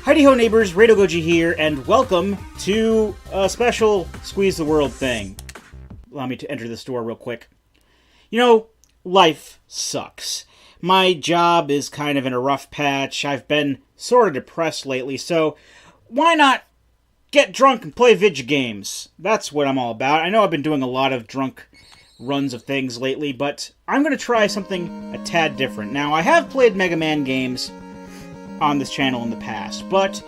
Heidi-ho neighbors, Radio Goji here, and welcome to a special Squeeze the World thing. Allow me to enter this door real quick. You know, life sucks. My job is kind of in a rough patch. I've been sort of depressed lately, so why not get drunk and play video games? That's what I'm all about. I know I've been doing a lot of drunk runs of things lately, but I'm going to try something a tad different. Now, I have played Mega Man games on this channel in the past, but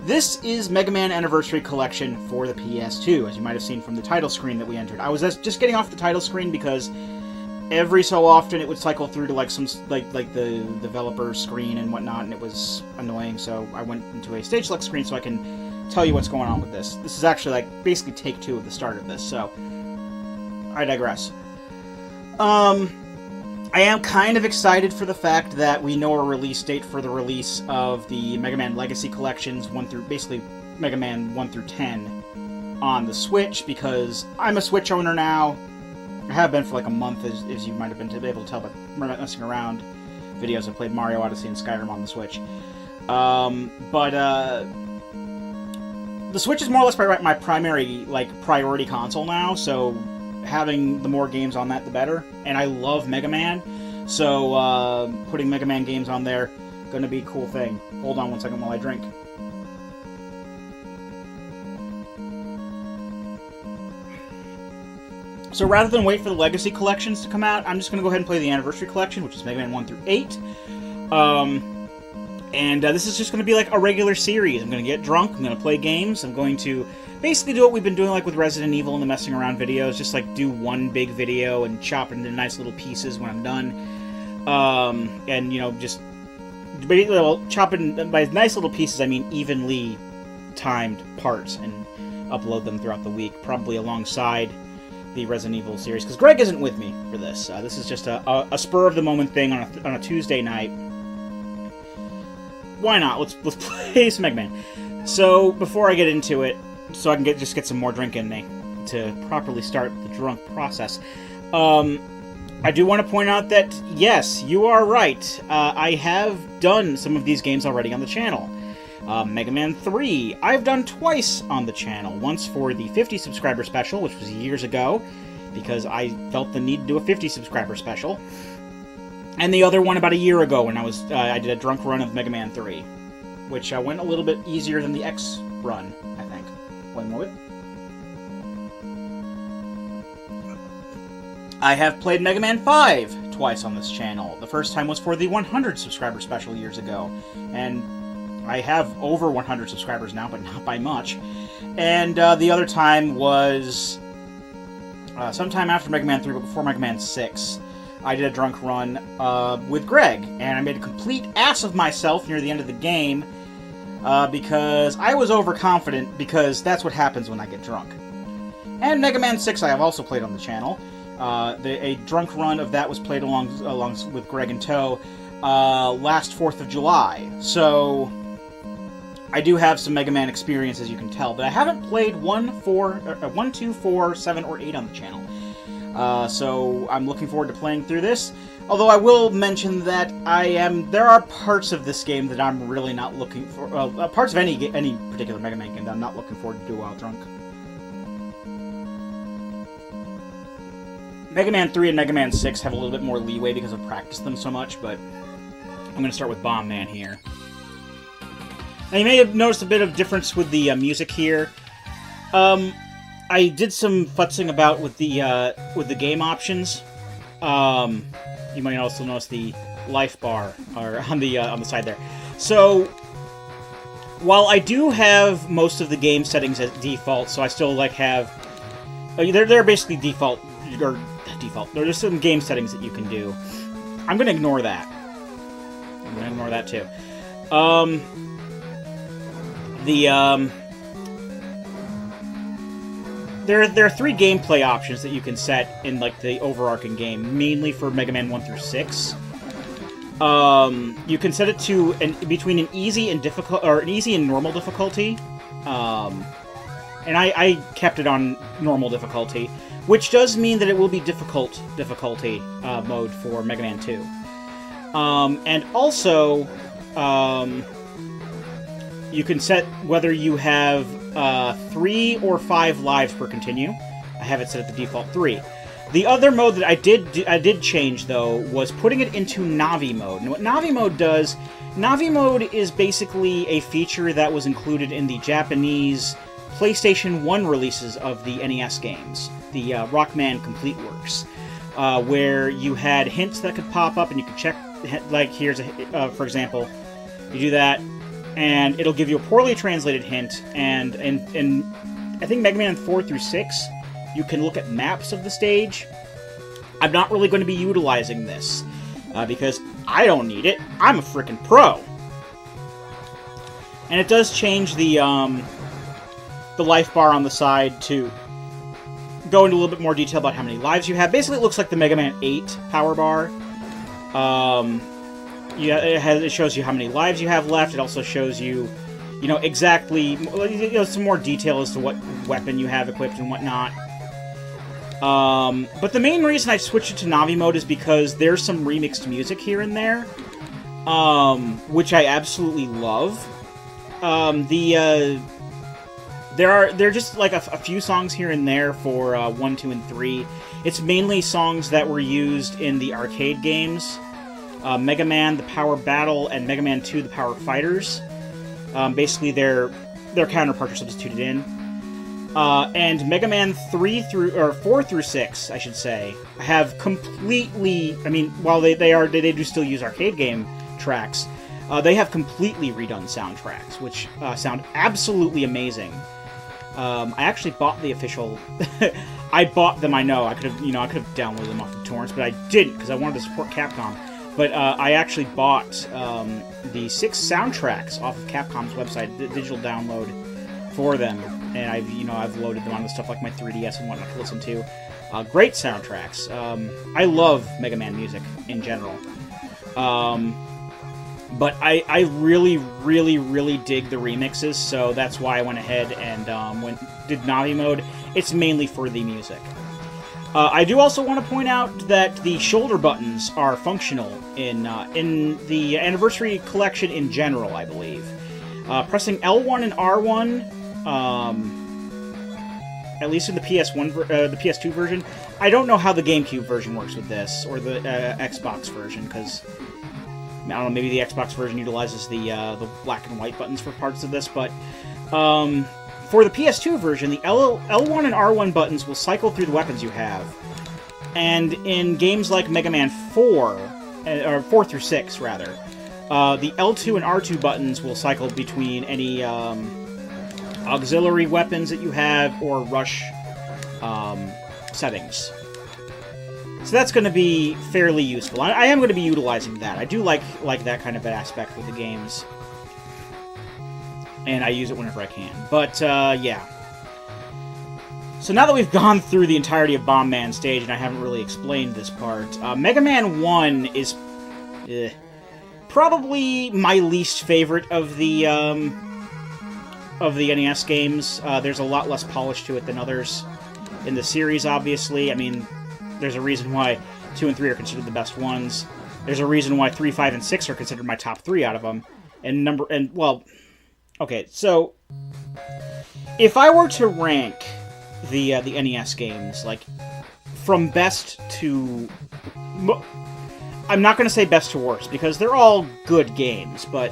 this is Mega Man Anniversary Collection for the PS2, as you might have seen from the title screen that we entered. I was just getting off the title screen because every so often it would cycle through to like some like the developer screen and whatnot, and it was annoying, so I went into a stage select screen so I can tell you what's going on with this. This is actually like basically take 2 of the start of this, so I digress. I am kind of excited for the fact that we know a release date for the release of the Mega Man Legacy Collections, basically Mega Man 1 through 10 on the Switch, because I'm a Switch owner now. I have been for like a month, as you might have been able to tell by messing around videos. I played Mario Odyssey and Skyrim on the Switch. The Switch is more or less my primary priority console now, so having the more games on that, the better. And I love Mega Man, so putting Mega Man games on there, gonna be a cool thing. Hold on one second while I drink. So rather than wait for the Legacy Collections to come out, I'm just gonna go ahead and play the Anniversary Collection, which is Mega Man 1 through 8. This is just going to be like a regular series. I'm going to get drunk, I'm going to play games, I'm going to basically do what we've been doing like with Resident Evil and the messing around videos, just like do one big video and chop it into nice little pieces when I'm done. And, you know, just chop it by nice little pieces, I mean evenly timed parts, and upload them throughout the week, probably alongside the Resident Evil series, because Greg isn't with me for this. This is just a spur-of-the-moment thing on a Tuesday night. Why not? Let's play some Mega Man. So, before I get into it, so I can just get some more drink in me to properly start the drunk process, I do want to point out that, yes, you are right. I have done some of these games already on the channel. Mega Man 3, I've done twice on the channel. Once for the 50 subscriber special, which was years ago, because I felt the need to do a 50 subscriber special. And the other one about a year ago when I did a drunk run of Mega Man 3, which went a little bit easier than the X run, I think. One moment. I have played Mega Man 5 twice on this channel. The first time was for the 100 subscriber special years ago, and I have over 100 subscribers now, but not by much. And the other time was sometime after Mega Man 3, but before Mega Man 6. I did a drunk run with Greg, and I made a complete ass of myself near the end of the game because I was overconfident, because that's what happens when I get drunk. And Mega Man 6 I have also played on the channel. A drunk run of that was played along with Greg in tow last 4th of July. So I do have some Mega Man experience, as you can tell, but I haven't played 1, 2, 4, 7, or 8 on the channel. So I'm looking forward to playing through this. Although I will mention that there are parts of this game that I'm really not looking for. Parts of any particular Mega Man game that I'm not looking forward to do while drunk. Mega Man 3 and Mega Man 6 have a little bit more leeway because I've practiced them so much, but I'm going to start with Bomb Man here. Now you may have noticed a bit of difference with the music here. I did some futzing about with the game options. You might also notice the life bar on the side there. So while I do have most of the game settings at default, so I still have they're basically default. There's some game settings that you can do. I'm gonna ignore that. I'm gonna ignore that too. There are 3 gameplay options that you can set in the overarching game, mainly for Mega Man 1 through 6. You can set it to between an easy and difficult, or an easy and normal difficulty. And I kept it on normal difficulty, which does mean that it will be difficult difficulty mode for Mega Man 2. And also, you can set whether you have 3 or 5 lives per continue. I have it set at the default 3. The other mode that I did change, though, was putting it into Navi Mode. And what Navi Mode does, Navi Mode is basically a feature that was included in the Japanese PlayStation 1 releases of the NES games, the Rockman Complete Works, where you had hints that could pop up and you could check, like here's a, for example, you do that, and it'll give you a poorly translated hint, and I think Mega Man 4 through 6, you can look at maps of the stage. I'm not really going to be utilizing this, because I don't need it. I'm a frickin' pro. And it does change the life bar on the side to go into a little bit more detail about how many lives you have. Basically, it looks like the Mega Man 8 power bar. Yeah, it shows you how many lives you have left. It also shows you, exactly, some more detail as to what weapon you have equipped and whatnot. But the main reason I switched it to Navi Mode is because there's some remixed music here and there, which I absolutely love. There are just like a few songs here and there for 1, 2, and 3. It's mainly songs that were used in the arcade games, Mega Man: The Power Battle and Mega Man 2: The Power Fighters. Basically, their counterparts are substituted in. And Mega Man 4 through 6, I should say, have completely. I mean, while they do still use arcade game tracks, they have completely redone soundtracks, which sound absolutely amazing. I actually bought the official. I bought them. I know I could have downloaded them off the torrents, but I didn't because I wanted to support Capcom. But I actually bought the 6 soundtracks off of Capcom's website, the digital download for them, and I've loaded them on the stuff like my 3DS and whatnot to listen to. Great soundtracks. I love Mega Man music in general. But I really, really, really dig the remixes, so that's why I went ahead and did Navi Mode. It's mainly for the music. I do also want to point out that the shoulder buttons are functional in the Anniversary Collection in general, I believe. Pressing L1 and R1, at least in the the PS2 version. I don't know how the GameCube version works with this, or the Xbox version, because I don't know, maybe the Xbox version utilizes the black and white buttons for parts of this, but for the PS2 version, the L1 and R1 buttons will cycle through the weapons you have. And in games like Mega Man 4, or 4 through 6, rather, the L2 and R2 buttons will cycle between any auxiliary weapons that you have or rush settings. So that's going to be fairly useful. I am going to be utilizing that. I do like that kind of aspect with the games. And I use it whenever I can. But, yeah. So now that we've gone through the entirety of Bomb Man Stage, and I haven't really explained this part, Mega Man 1 is probably my least favorite of the NES games. There's a lot less polish to it than others in the series, obviously. I mean, there's a reason why 2 and 3 are considered the best ones. There's a reason why 3, 5, and 6 are considered my top 3 out of them. Okay, so if I were to rank the NES games, like, from best to... I'm not going to say best to worst, because they're all good games, but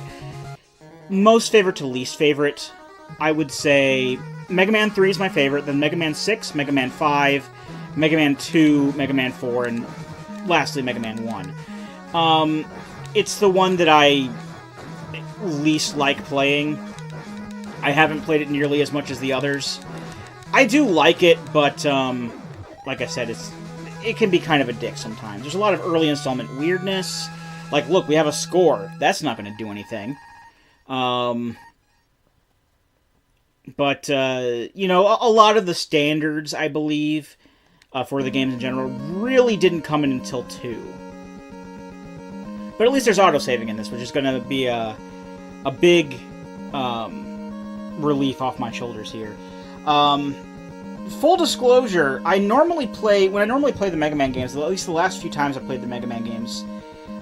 most favorite to least favorite, I would say Mega Man 3 is my favorite, then Mega Man 6, Mega Man 5, Mega Man 2, Mega Man 4, and lastly, Mega Man 1. It's the one that I least like playing. I haven't played it nearly as much as the others. I do like it, but, like I said, it can be kind of a dick sometimes. There's a lot of early installment weirdness. Like, look, we have a score. That's not going to do anything. But, a lot of the standards, I believe, for the games in general, really didn't come in until 2. But at least there's autosaving in this, which is going to be a big relief off my shoulders here. Full disclosure, when I normally play the Mega Man games, at least the last few times I've played the Mega Man games,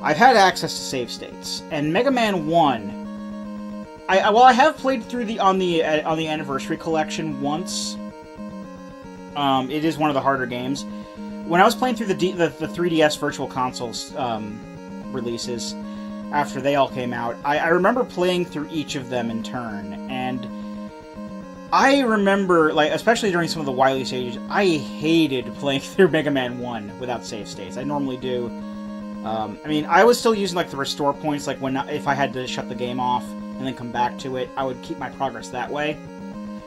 I've had access to save states. And Mega Man 1, I have played through on the Anniversary Collection once. It is one of the harder games. When I was playing through the 3DS Virtual Consoles releases, after they all came out, I remember playing through each of them in turn, and I remember, like, especially during some of the Wily stages, I hated playing through Mega Man 1 without save states. I normally do. I mean, I was still using, like, the restore points, like, if I had to shut the game off and then come back to it, I would keep my progress that way.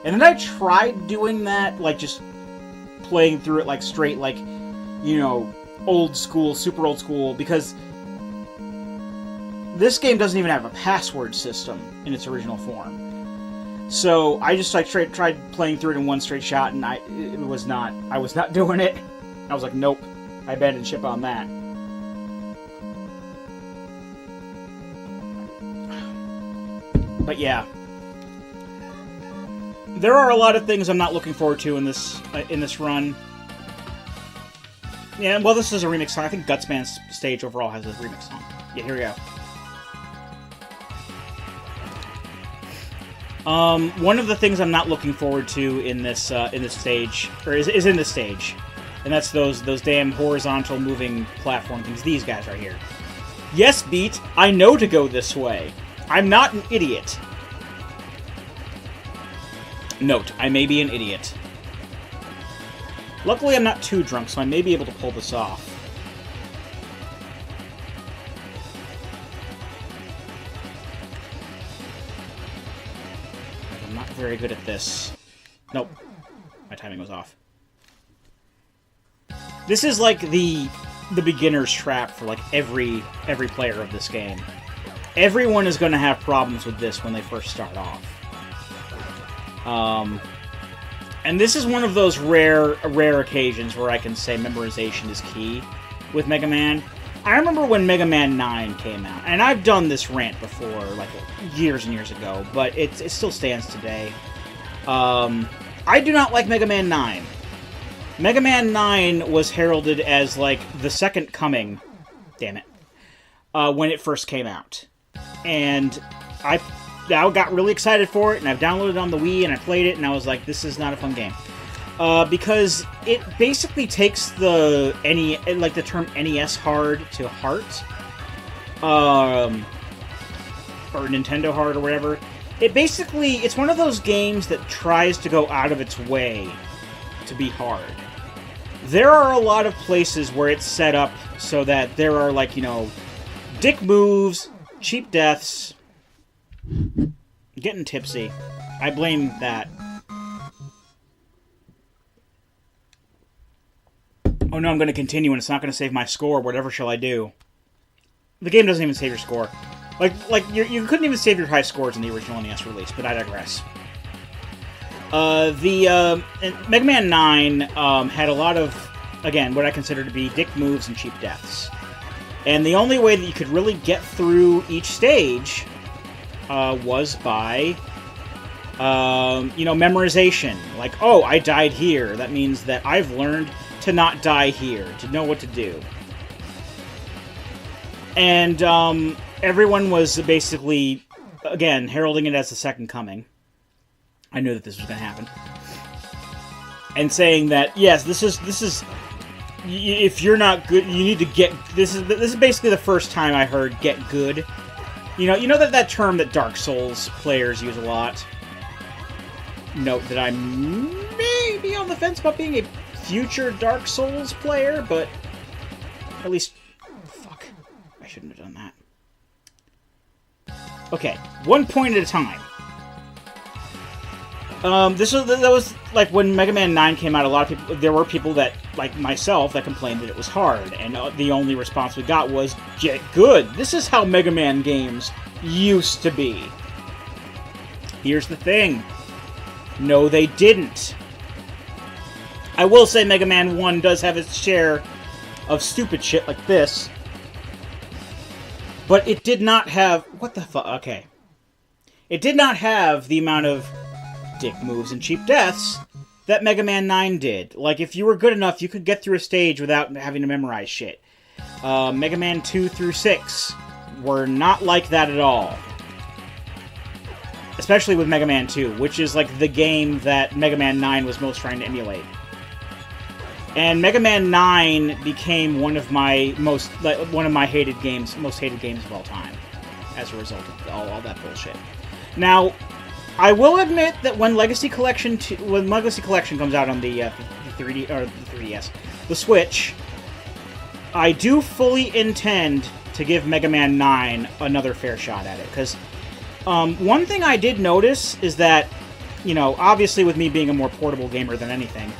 And then I tried doing that, like, just playing through it, like, straight, like, you know, old school, super old school, because this game doesn't even have a password system in its original form. So I just like tried playing through it in one straight shot, and I was not doing it. I was like, nope, I abandoned ship on that. But yeah, there are a lot of things I'm not looking forward to in this run. Yeah, well, this is a remix song. I think Gutsman Stage overall has a remix song. Yeah, here we go. One of the things I'm not looking forward to in this stage, or is in this stage, and that's those damn horizontal moving platform things. These guys right here. Yes, Beat, I know to go this way. I'm not an idiot. Note, I may be an idiot. Luckily, I'm not too drunk, so I may be able to pull this off. I'm not very good at this. Nope. My timing was off. This is like the beginner's trap for like every player of this game. Everyone is going to have problems with this when they first start off. And this is one of those rare occasions where I can say memorization is key with Mega Man. I remember when Mega Man 9 came out, and I've done this rant before, like years and years ago, but it still stands today. I do not like Mega Man 9. Mega Man 9 was heralded as, like, the second coming, damn it, when it first came out. And I got really excited for it, and I've downloaded it on the Wii, and I played it, and I was like, this is not a fun game. Because it basically takes the term NES hard to heart. Or Nintendo hard or whatever. It's one of those games that tries to go out of its way to be hard. There are a lot of places where it's set up so that there are, like, you know, dick moves, cheap deaths, getting tipsy. I blame that. Oh no, I'm going to continue and it's not going to save my score. Whatever shall I do? The game doesn't even save your score. Like you couldn't even save your high scores in the original NES release, but I digress. Mega Man 9 had a lot of, again, what I consider to be dick moves and cheap deaths. And the only way that you could really get through each stage was by, memorization. Like, oh, I died here. That means that I've learned to not die here, to know what to do. And everyone was basically, again, heralding it as the second coming. I knew that this was going to happen. And saying that, yes, this is if you're not good, you need to get, this is basically the first time I heard get good. You know that term that Dark Souls players use a lot? Note that I may be on the fence about being a future Dark Souls player, but at least, fuck, I shouldn't have done that. Okay, one point at a time. That was like when Mega Man 9 came out. A lot of people, there were people that, like myself, that complained that it was hard, and the only response we got was get good. This is how Mega Man games used to be. Here's the thing. No, they didn't. I will say Mega Man 1 does have its share of stupid shit like this, but it did not have, what the fuck? Okay, it did not have the amount of dick moves and cheap deaths that Mega Man 9 did. Like, if you were good enough, you could get through a stage without having to memorize shit. Mega Man 2 through 6 were not like that at all. especially with Mega Man 2, which is like the game that Mega Man 9 was most trying to emulate. And Mega Man 9 became one of my most hated games of all time, as a result of all that bullshit. Now, I will admit that when Legacy Collection comes out on the 3D or the 3DS, the Switch, I do fully intend to give Mega Man 9 another fair shot at it, because one thing I did notice is that, you know, obviously with me being a more portable gamer than anything,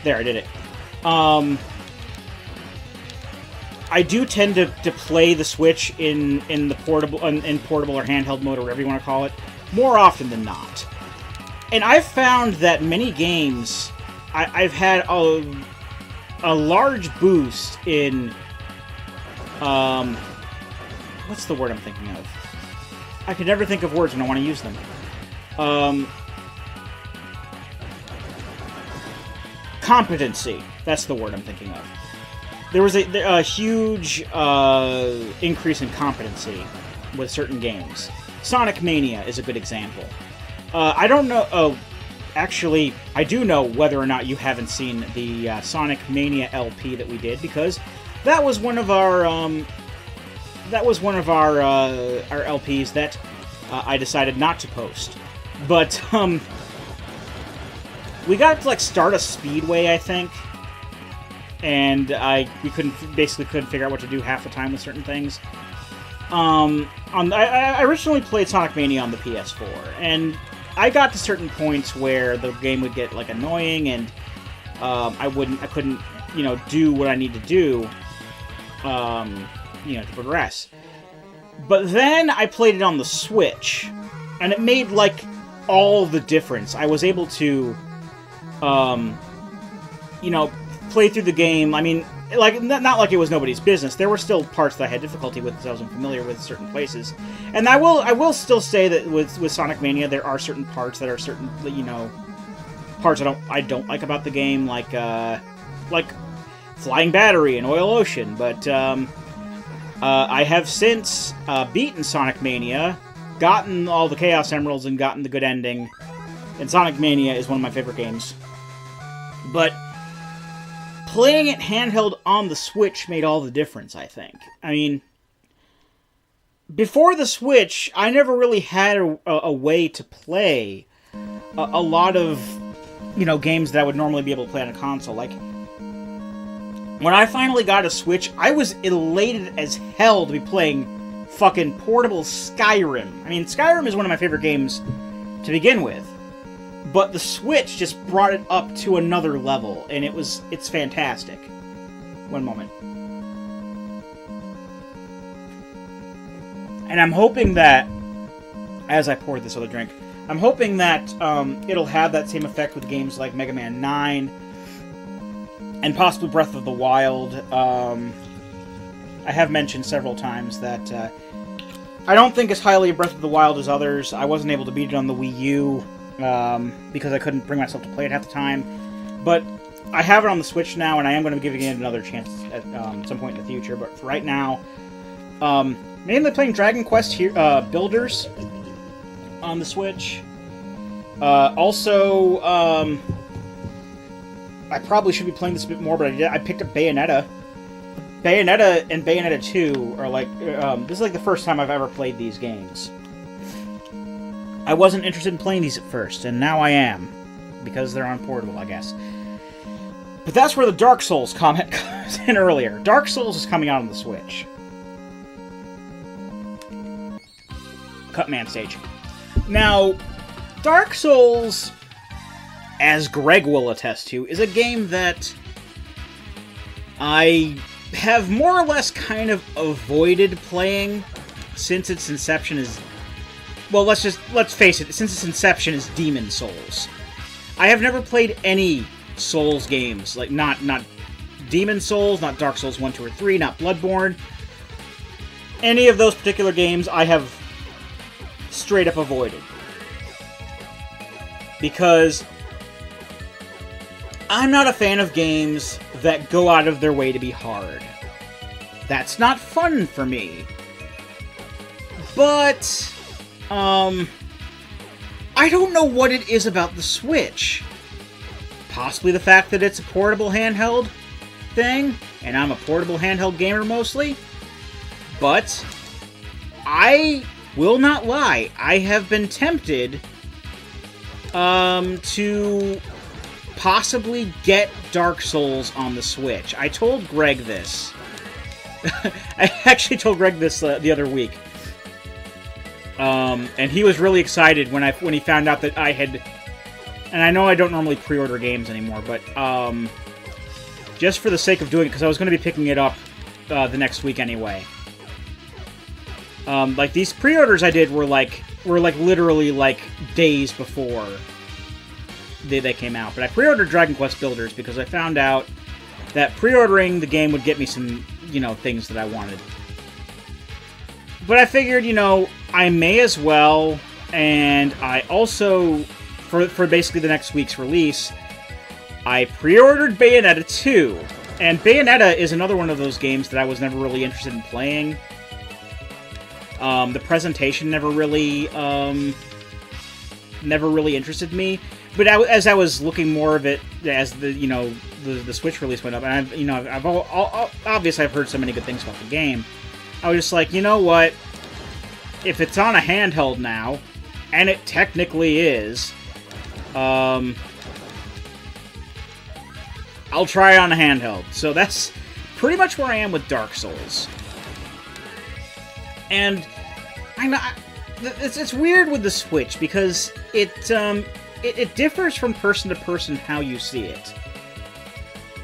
there, I did it. I do tend to play the Switch in the portable or handheld mode, or whatever you want to call it, more often than not. And I've found that many games, I've had a large boost in what's the word I'm thinking of? I can never think of words when I want to use them. Competency. That's the word I'm thinking of. There was a huge increase in competency with certain games. Sonic Mania is a good example. I don't know... Oh, actually, I do know whether or not you haven't seen the Sonic Mania LP that we did, because that was one of our... our LPs that I decided not to post. But, we got to, like, start a speedway, I think. And we basically couldn't figure out what to do half the time with certain things. I originally played Sonic Mania on the PS4, and I got to certain points where the game would get, like, annoying, and I couldn't, you know, do what I need to do, you know, to progress. But then I played it on the Switch, and it made, like, all the difference. I was able to, you know, play through the game. I mean, like, not like it was nobody's business. There were still parts that I had difficulty with because I wasn't familiar with certain places. And I will still say that with Sonic Mania, there are certain parts that are certain, you know, parts I don't like about the game, like Flying Battery and Oil Ocean. But I have since beaten Sonic Mania, gotten all the Chaos Emeralds, and gotten the good ending. And Sonic Mania is one of my favorite games. But playing it handheld on the Switch made all the difference, I think. I mean, before the Switch, I never really had a way to play a lot of, you know, games that I would normally be able to play on a console. Like, when I finally got a Switch, I was elated as hell to be playing fucking portable Skyrim. I mean, Skyrim is one of my favorite games to begin with. But the Switch just brought it up to another level, and it's fantastic. One moment. And I'm hoping that, as I pour this other drink, I'm hoping that it'll have that same effect with games like Mega Man 9, and possibly Breath of the Wild. I have mentioned several times that I don't think as highly of Breath of the Wild as others. I wasn't able to beat it on the Wii U, because I couldn't bring myself to play it half the time. But I have it on the Switch now, and I am going to be giving it another chance at some point in the future. But for right now, mainly playing Dragon Quest Builders on the Switch. Also, I probably should be playing this a bit more, but I picked up Bayonetta. Bayonetta and Bayonetta 2 are like... this is like the first time I've ever played these games. I wasn't interested in playing these at first, and now I am. Because they're on portable, I guess. But that's where the Dark Souls comment comes in earlier. Dark Souls is coming out on the Switch. Cutman Stage. Now, Dark Souls, as Greg will attest to, is a game that I have more or less kind of avoided playing since its inception is... Well, let's face it, since its inception is Demon Souls. I have never played any Souls games, like not Demon Souls, not Dark Souls 1, 2, or 3, not Bloodborne. Any of those particular games I have straight up avoided. Because I'm not a fan of games that go out of their way to be hard. That's not fun for me. But, I don't know what it is about the Switch. Possibly the fact that it's a portable handheld thing, and I'm a portable handheld gamer mostly. But I will not lie, I have been tempted to possibly get Dark Souls on the Switch. I told Greg this. I actually told Greg this the other week. And he was really excited when he found out that I had... And I know I don't normally pre-order games anymore, but just for the sake of doing it, because I was going to be picking it up the next week anyway. Like, these pre-orders I did were literally, like, days before they came out. But I pre-ordered Dragon Quest Builders because I found out that pre-ordering the game would get me some, things that I wanted. But I figured, I may as well, and I also, for basically the next week's release, I pre-ordered Bayonetta 2. And Bayonetta is another one of those games that I was never really interested in playing. The presentation never really interested me. But as I was looking more of it as the Switch release went up, and I've obviously I've heard so many good things about the game, I was just like, you know what? If it's on a handheld now, and it technically is, I'll try it on a handheld. So that's pretty much where I am with Dark Souls. And it's weird with the Switch because it differs from person to person how you see it.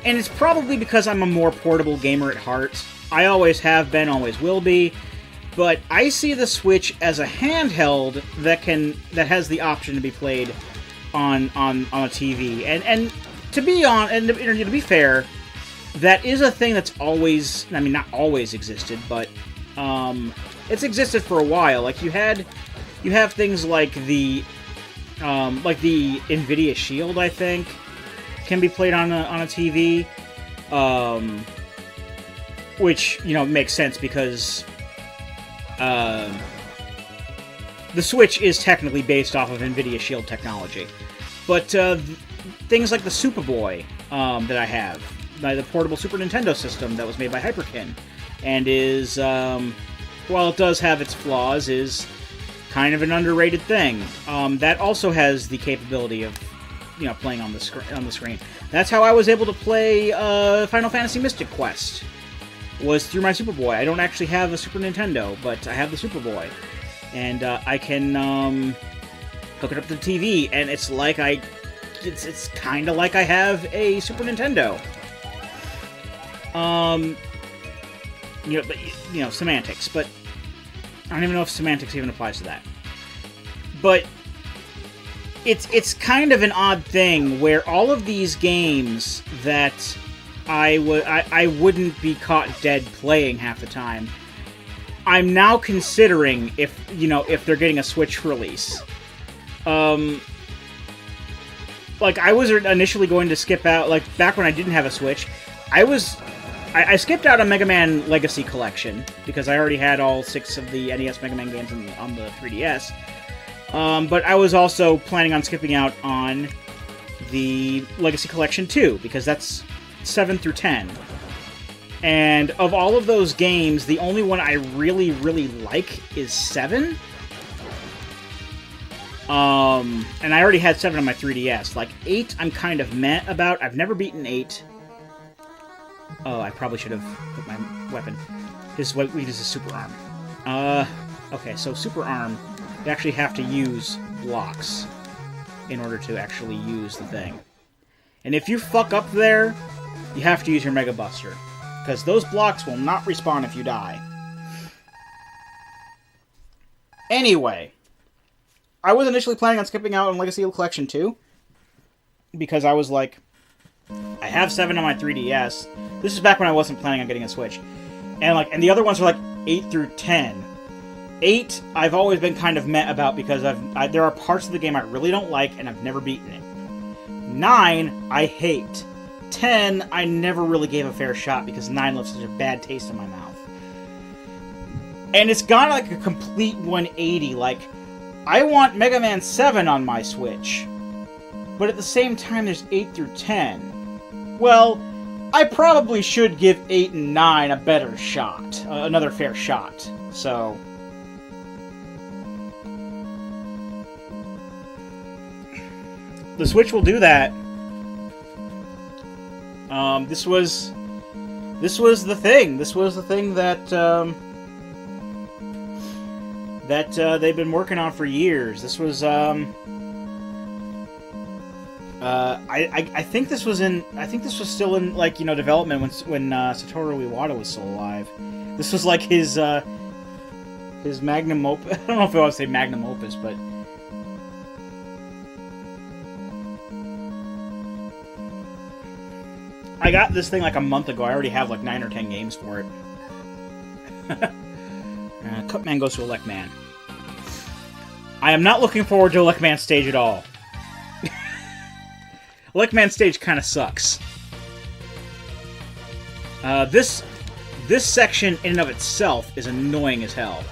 And it's probably because I'm a more portable gamer at heart. I always have been, always will be. But I see the Switch as a handheld that has the option to be played on a TV. And to be fair, that is a thing that's always, not always existed, but it's existed for a while. Like you have things like the Nvidia Shield, I think, can be played on a TV, which makes sense because the Switch is technically based off of Nvidia Shield technology. But things like the Superboy that I have, the portable Super Nintendo system that was made by Hyperkin, and is, while it does have its flaws, is kind of an underrated thing. That also has the capability of, playing on the screen. That's how I was able to play Final Fantasy Mystic Quest, was through my Superboy. I don't actually have a Super Nintendo, but I have the Superboy. And I can hook it up to the TV, and it's like it's kind of like I have a Super Nintendo. Semantics, but I don't even know if semantics even applies to that. But it's kind of an odd thing where all of these games that I wouldn't be caught dead playing half the time, I'm now considering if they're getting a Switch release. Like, I was initially going to skip out, like, back when I didn't have a Switch, I skipped out on Mega Man Legacy Collection, because I already had all 6 of the NES Mega Man games on the 3DS. But I was also planning on skipping out on the Legacy Collection 2, because that's 7 through 10. And of all of those games, the only one I really, really like is 7. And I already had 7 on my 3DS. Like, 8, I'm kind of meh about. I've never beaten 8. Oh, I probably should have put my weapon. His weakness is Super Arm. Okay, so Super Arm, you actually have to use blocks in order to actually use the thing. And if you fuck up there, you have to use your Mega Buster, because those blocks will not respawn if you die. Anyway, I was initially planning on skipping out on Legacy Collection 2, because I was like, I have 7 on my 3DS. This is back when I wasn't planning on getting a Switch. And the other ones are like 8 through 10. 8, I've always been kind of meh about because there are parts of the game I really don't like and I've never beaten it. 9, I hate. 10, I never really gave a fair shot because 9 left such a bad taste in my mouth. And it's gone like a complete 180. Like, I want Mega Man 7 on my Switch. But at the same time, there's 8 through 10. Well, I probably should give 8 and 9 a better shot. Another fair shot. So... the Switch will do that. This was the thing. This was the thing that they've been working on for years. This was I think this was still in, like, you know, development when Satoru Iwata was still alive. This was like his magnum opus. I don't know if I want to say magnum opus, but I got this thing like a month ago. I already have like 9 or 10 games for it. Cutman goes to Elect Man. I am not looking forward to Elect Man Stage at all. Elect Man Stage kind of sucks. This section in and of itself is annoying as hell.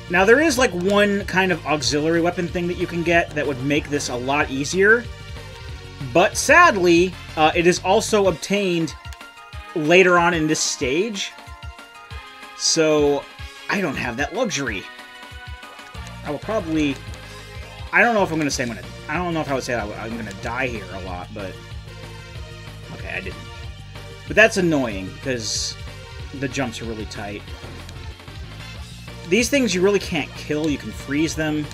Now, there is, like, one kind of auxiliary weapon thing that you can get that would make this a lot easier. But, sadly, it is also obtained later on in this stage. So, I don't have that luxury. I will probably... I don't know if I'm going to say I don't know if I would say I'm going to die here a lot, but... Okay, I didn't. But that's annoying, because the jumps are really tight. These things you really can't kill. You can freeze them.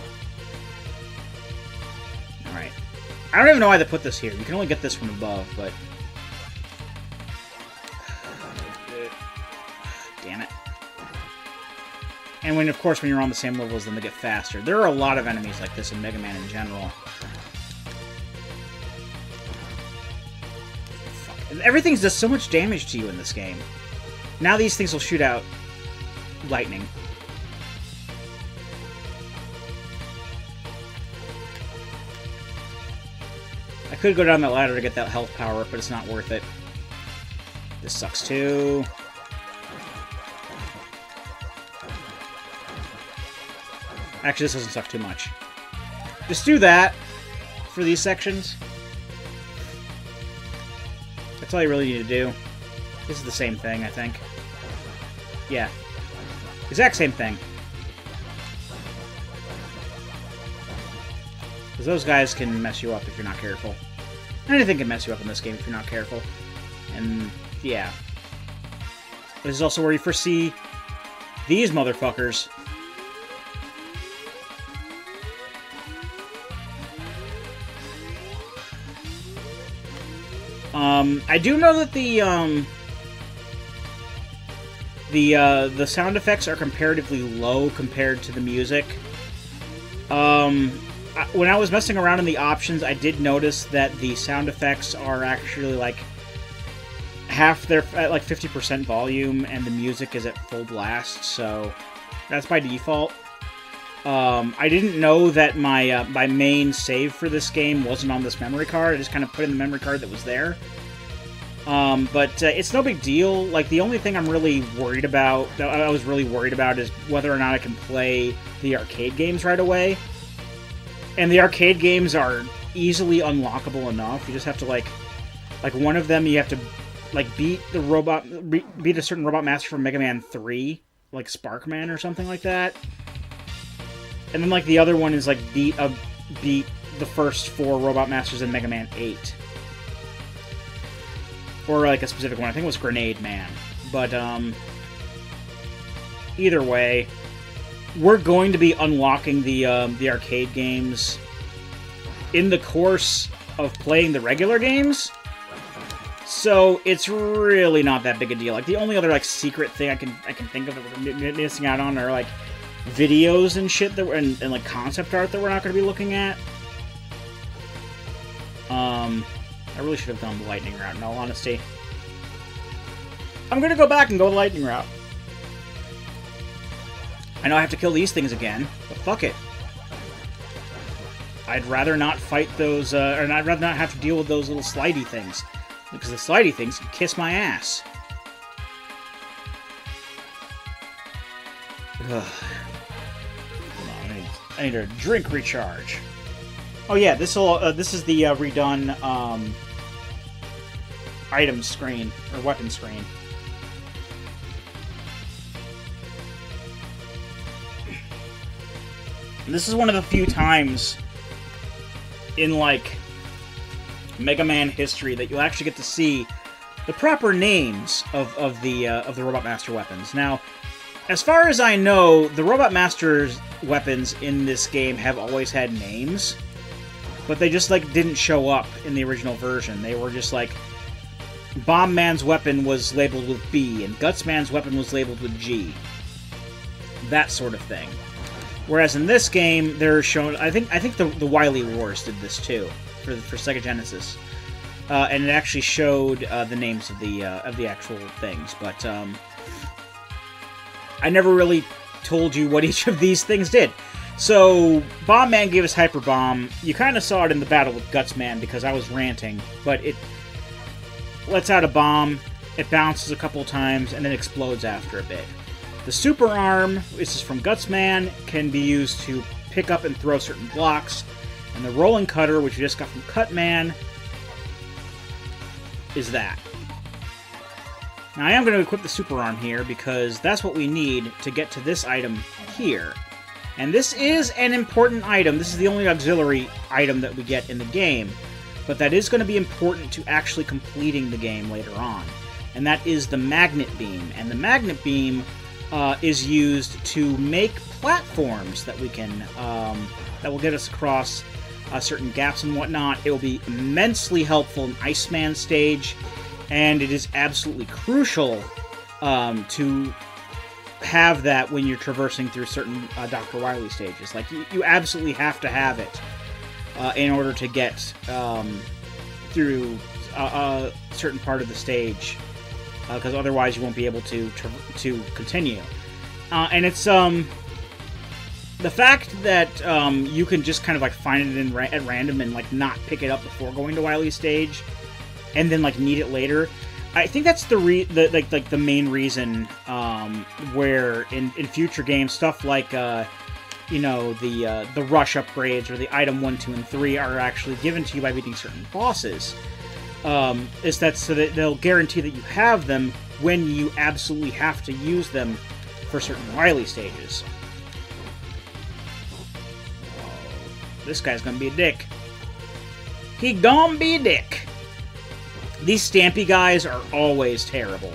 Alright. I don't even know why they put this here. You can only get this from above, but... Damn it. And when, of course, when you're on the same level as them, they get faster. There are a lot of enemies like this in Mega Man in general. Fuck. Everything does so much damage to you in this game. Now these things will shoot out lightning. I could go down that ladder to get that health power up, but it's not worth it. This sucks too. Actually, this doesn't suck too much. Just do that for these sections. That's all you really need to do. This is the same thing, I think. Yeah. Exact same thing. Because those guys can mess you up if you're not careful. Anything can mess you up in this game if you're not careful. And, yeah. This is also where you first see these motherfuckers. I do know that the sound effects are comparatively low compared to the music. When I was messing around in the options, I did notice that the sound effects are actually like half their at like 50% volume, and the music is at full blast. So that's by default. I didn't know that my main save for this game wasn't on this memory card. I just kind of put in the memory card that was there. But it's no big deal. Like, the only thing I'm really worried about, I was really worried about, is whether or not I can play the arcade games right away. And the arcade games are easily unlockable enough. You just have to, like one of them you have to, like, beat a certain robot master from Mega Man 3, like Sparkman or something like that. And then, like, the other one is, like, beat the first 4 robot masters in Mega Man 8. Or, like, a specific one. I think it was Grenade Man. But, either way, we're going to be unlocking the arcade games in the course of playing the regular games. So, it's really not that big a deal. Like, the only other, like, secret thing I can think of that we're missing out on are, like, videos and shit that and like concept art that we're not going to be looking at. I really should have gone the lightning route, in all honesty. I'm going to go back and go the lightning route. I know I have to kill these things again, but fuck it. I'd rather not fight those, or I'd rather not have to deal with those little slidey things. Because the slidey things can kiss my ass. Ugh. Hold on, I need a drink recharge. Oh yeah, this is the redone item screen or weapon screen. And this is one of the few times in like Mega Man history that you'll actually get to see the proper names of the Robot Master weapons. Now, as far as I know, the Robot Master's weapons in this game have always had names, but they just like didn't show up in the original version. They were just like Bomb Man's weapon was labeled with B, and Guts Man's weapon was labeled with G. That sort of thing. Whereas in this game, they're shown. I think the Wily Wars did this too for Sega Genesis, and it actually showed the names of the actual things. But I never really told you what each of these things did. So Bomb Man gave us Hyper Bomb. You kind of saw it in the battle with Guts Man because I was ranting, but it lets out a bomb. It bounces a couple times and then explodes after a bit. The Super Arm, this is from Gutsman, can be used to pick up and throw certain blocks. And the Rolling Cutter, which you just got from Cutman, is that. Now I am going to equip the Super Arm here because that's what we need to get to this item here. And this is an important item. This is the only auxiliary item that we get in the game. But that is going to be important to actually completing the game later on. And that is the Magnet Beam. And the Magnet Beam is used to make platforms that we can that will get us across certain gaps and whatnot. It will be immensely helpful in Iceman Stage, and it is absolutely crucial to have that when you're traversing through certain Dr. Wily stages. Like you absolutely have to have it in order to get through a certain part of the stage. Because otherwise you won't be able to continue. And it's the fact that you can just kind of like find it at random and like not pick it up before going to Wily Stage, and then like need it later. I think that's the main reason where in future games stuff like you know the rush upgrades or the item 1, 2, and 3 are actually given to you by beating certain bosses. Is that so that they'll guarantee that you have them when you absolutely have to use them for certain Wily stages. Oh, this guy's gonna be a dick. He gonna be a dick. These Stampy guys are always terrible.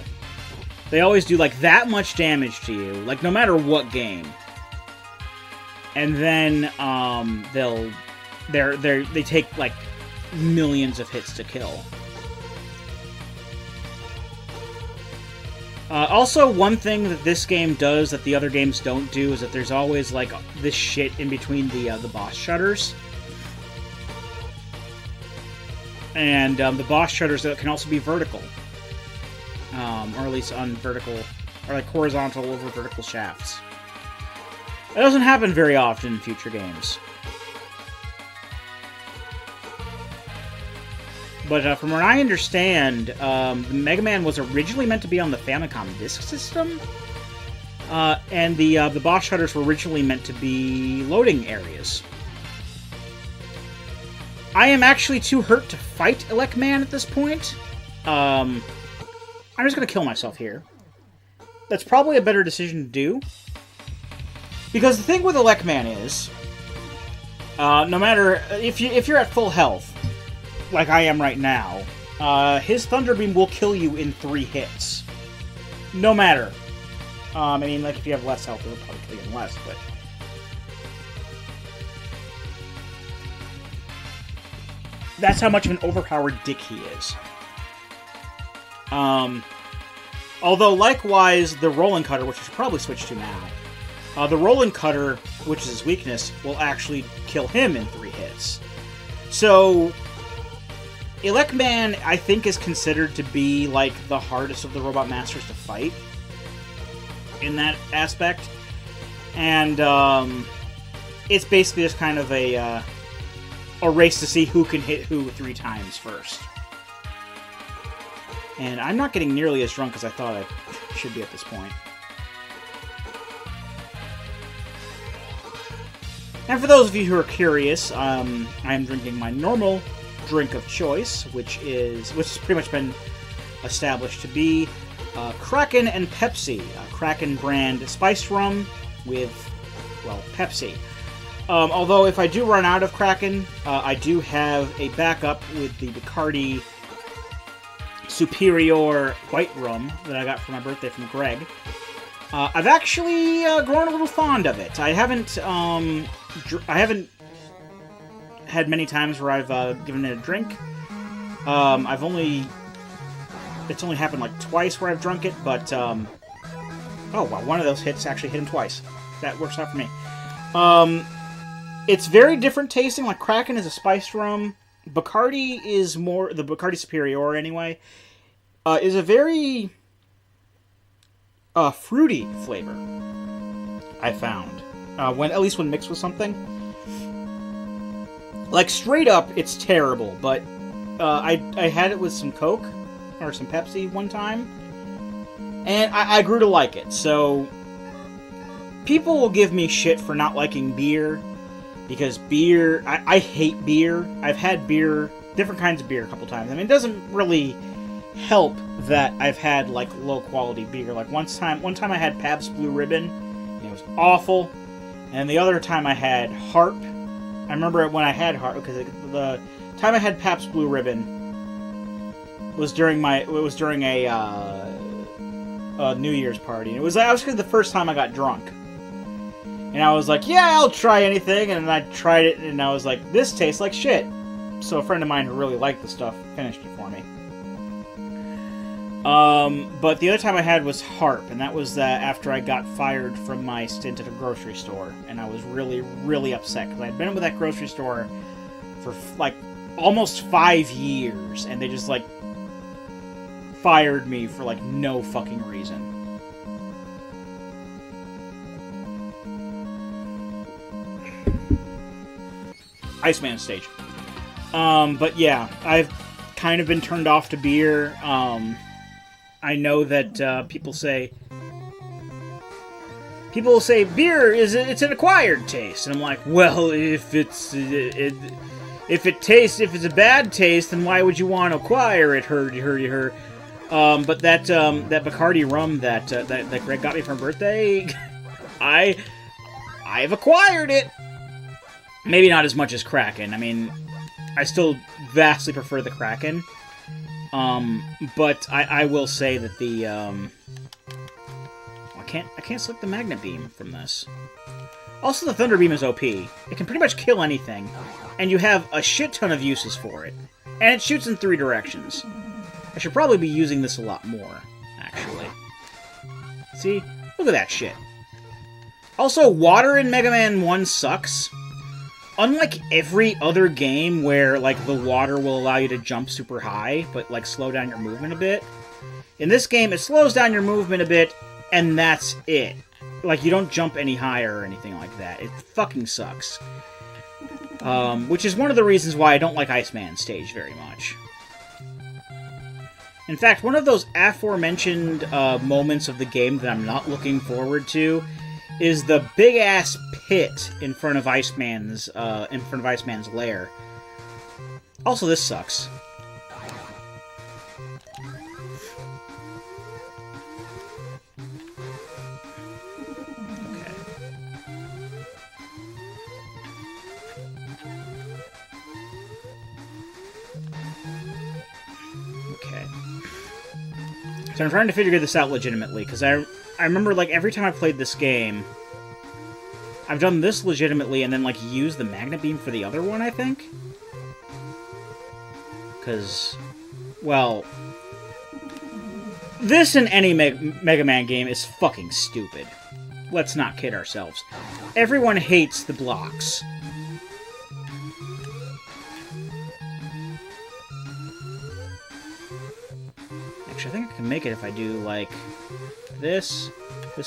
They always do like that much damage to you, like no matter what game. And then they take like millions of hits to kill. Also, one thing that this game does that the other games don't do is that there's always like this shit in between the boss shutters. And the boss shutters can also be vertical. Or at least on vertical, or like horizontal over vertical shafts. That doesn't happen very often in future games. But from what I understand, the Mega Man was originally meant to be on the Famicom Disk System, and the boss shutters were originally meant to be loading areas. I am actually too hurt to fight Elec Man at this point. I'm just going to kill myself here. That's probably a better decision to do. Because the thing with Elec Man is, no matter if you're at full health, like I am right now, his Thunder Beam will kill you in 3 hits. No matter. I mean, like, if you have less health, it'll probably kill you in less, but... That's how much of an overpowered dick he is. Although, likewise, the Rolling Cutter, which we should probably switch to now, the Rolling Cutter, which is his weakness, will actually kill him in 3 hits. So... Elec Man, I think, is considered to be, like, the hardest of the Robot Masters to fight in that aspect. And, it's basically just kind of a race to see who can hit who 3 times first. And I'm not getting nearly as drunk as I thought I should be at this point. And for those of you who are curious, I am drinking my normal drink of choice, which has pretty much been established to be Kraken and Pepsi. Kraken brand spiced rum with, well, Pepsi. Although if I do run out of Kraken, I do have a backup with the Bacardi Superior white rum that I got for my birthday from Greg. I've actually grown a little fond of it. I haven't had many times where I've given it a drink. It's only happened like twice where I've drunk it, but oh wow, one of those hits actually hit him twice. That works out for me. It's very different tasting. Like Kraken is a spiced rum. Bacardi is more the Bacardi Superior anyway. Is a very fruity flavor. I found at least when mixed with something. Like straight up, it's terrible. But I had it with some Coke or some Pepsi one time, and I grew to like it. So people will give me shit for not liking beer. Because beer, I hate beer. I've had beer, different kinds of beer a couple times. I mean, it doesn't really help that I've had, like, low-quality beer. Like, one time I had Pabst Blue Ribbon, and it was awful. And the other time I had Harp. I remember when I had Harp, because the time I had Pabst Blue Ribbon was during a New Year's party. And it was the first time I got drunk. And I was like, yeah, I'll try anything. And then I tried it, and I was like, this tastes like shit. So a friend of mine who really liked the stuff finished it for me. But the other time I had was Harp, and that was after I got fired from my stint at a grocery store. And I was really, really upset, because I had been with that grocery store for, like, almost 5 years. And they just, like, fired me for, like, no fucking reason. Iceman Stage. But yeah, I've kind of been turned off to beer. I know that people say beer it's an acquired taste, and I'm like, well, if it's a bad taste, then why would you want to acquire it? But that Bacardi rum that Greg got me for my birthday, I've acquired it. Maybe not as much as Kraken. I mean, I still vastly prefer the Kraken. But I will say that the I can't select the Magnet Beam from this. Also, the Thunder Beam is OP. It can pretty much kill anything, and you have a shit ton of uses for it. And it shoots in 3 directions. I should probably be using this a lot more, actually. See? Look at that shit. Also, water in Mega Man 1 sucks. Unlike every other game where, like, the water will allow you to jump super high, but, like, slow down your movement a bit, in this game, it slows down your movement a bit, and that's it. Like, you don't jump any higher or anything like that. It fucking sucks. Which is one of the reasons why I don't like Iceman Stage very much. In fact, one of those aforementioned moments of the game that I'm not looking forward to is the big-ass pit in front of Iceman's lair. Also, this sucks. Okay. Okay. So I'm trying to figure this out legitimately, because I remember, like, every time I played this game, I've done this legitimately and then, like, used the Magnet Beam for the other one, I think? Because, well, this in any Mega Man game is fucking stupid. Let's not kid ourselves. Everyone hates the blocks. Actually, I think I can make it if I do, like, this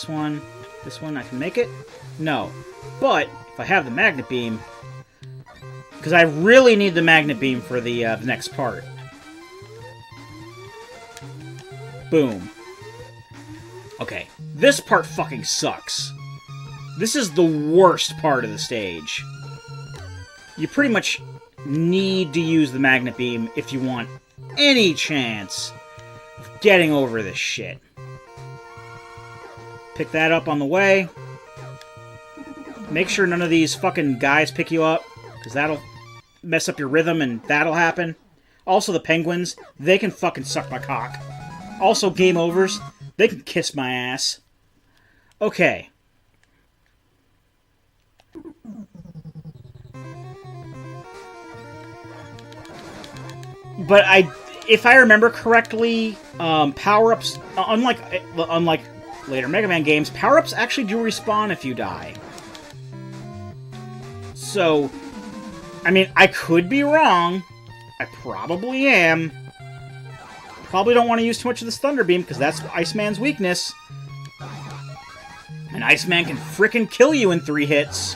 one, I can make it? No. But, if I have the Magnet Beam, because I really need the Magnet Beam for the next part. Boom. Okay, this part fucking sucks. This is the worst part of the stage. You pretty much need to use the magnet beam if you want any chance of getting over this shit. Pick that up on the way. Make sure none of these fucking guys pick you up, because that'll mess up your rhythm and that'll happen. Also, the penguins, they can fucking suck my cock. Also, game overs, they can kiss my ass. Okay. But if I remember correctly, power-ups, unlike later Mega Man games, power-ups actually do respawn if you die. So, I mean, I could be wrong. I probably am. Probably don't want to use too much of this Thunder Beam, because that's Iceman's weakness. And Iceman can frickin' kill you in 3 hits.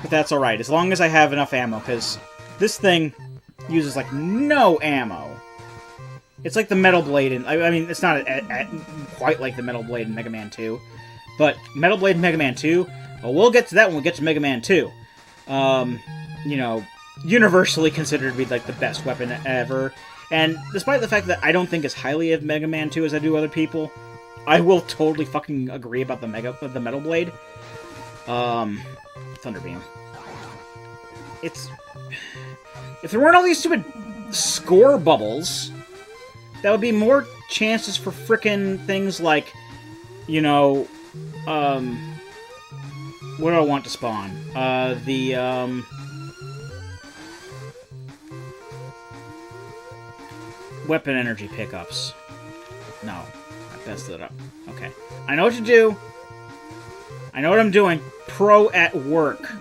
But that's alright, as long as I have enough ammo, because this thing uses, like, no ammo. It's like the Metal Blade in... I mean, it's not quite like the Metal Blade in Mega Man 2. But Metal Blade in Mega Man 2, well, we'll get to that when we get to Mega Man 2. You know, universally considered to be, like, the best weapon ever. And despite the fact that I don't think as highly of Mega Man 2 as I do other people, I will totally fucking agree about the Metal Blade. Thunder Beam. It's... If there weren't all these stupid score bubbles, that would be more chances for frickin' things like, you know, what do I want to spawn? Weapon energy pickups. No. I messed it up. Okay. I know what to do. I know what I'm doing. Pro at work.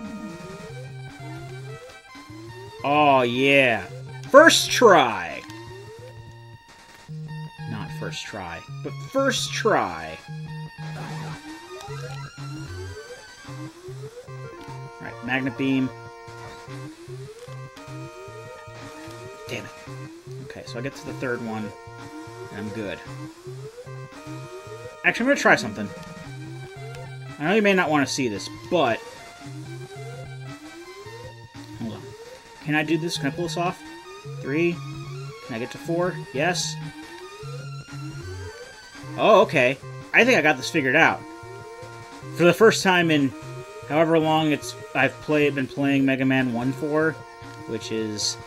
Oh, yeah. First try. Not first try, but first try. Alright, magnet beam. Damn it. Okay, so I get to the third one, and I'm good. Actually, I'm going to try something. I know you may not want to see this, but... Hold on. Can I do this? Can I pull this off? 3. Can I get to 4? Yes. Oh, okay. I think I got this figured out. For the first time in however long I've been playing Mega Man 1 for, which is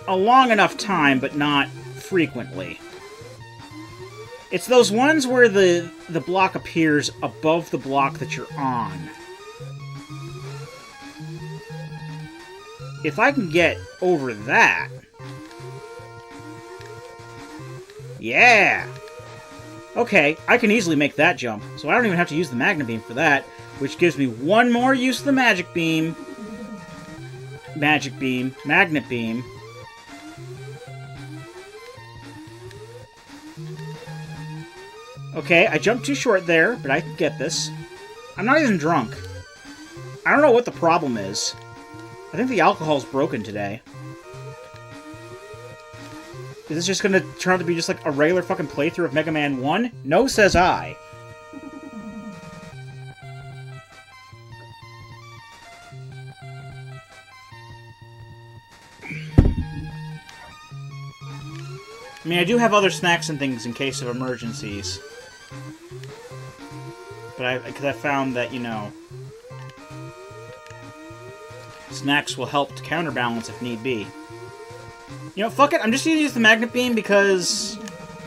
a long enough time, but not frequently. It's those ones where the block appears above the block that you're on. If I can get over that... Yeah! Okay, I can easily make that jump, so I don't even have to use the Magnet Beam for that, which gives me one more use of the Magic Beam. Magic Beam, Magnet Beam. Okay, I jumped too short there, but I can get this. I'm not even drunk. I don't know what the problem is. I think the alcohol's broken today. Is this just gonna turn out to be just like a regular fucking playthrough of Mega Man 1? No, says I. I mean, I do have other snacks and things in case of emergencies. But because I found that, you know, snacks will help to counterbalance if need be. You know, fuck it, I'm just gonna use the Magnet Beam because,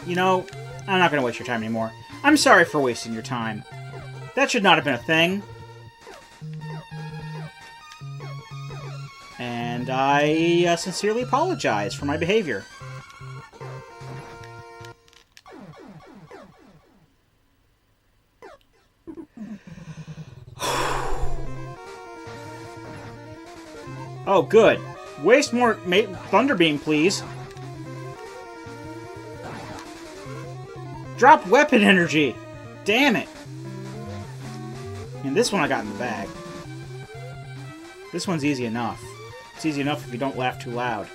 you know, I'm not gonna waste your time anymore. I'm sorry for wasting your time. That should not have been a thing. And I sincerely apologize for my behavior. Oh, good. Waste more Thunder Beam, please. Drop weapon energy! Damn it! And this one I got in the bag. This one's easy enough. It's easy enough if you don't laugh too loud.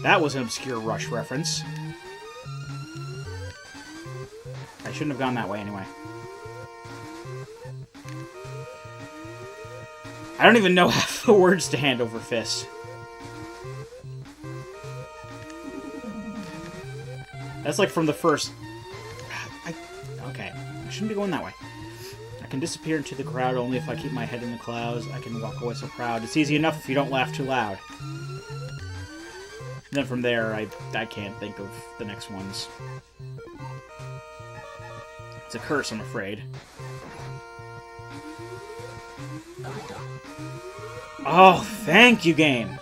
That was an obscure Rush reference. I shouldn't have gone that way anyway. I don't even know half the words to hand over fist. That's like from the first... Okay, I shouldn't be going that way. I can disappear into the crowd only if I keep my head in the clouds. I can walk away so proud. It's easy enough if you don't laugh too loud. And then from there, I can't think of the next ones. It's a curse, I'm afraid. Oh, thank you, game!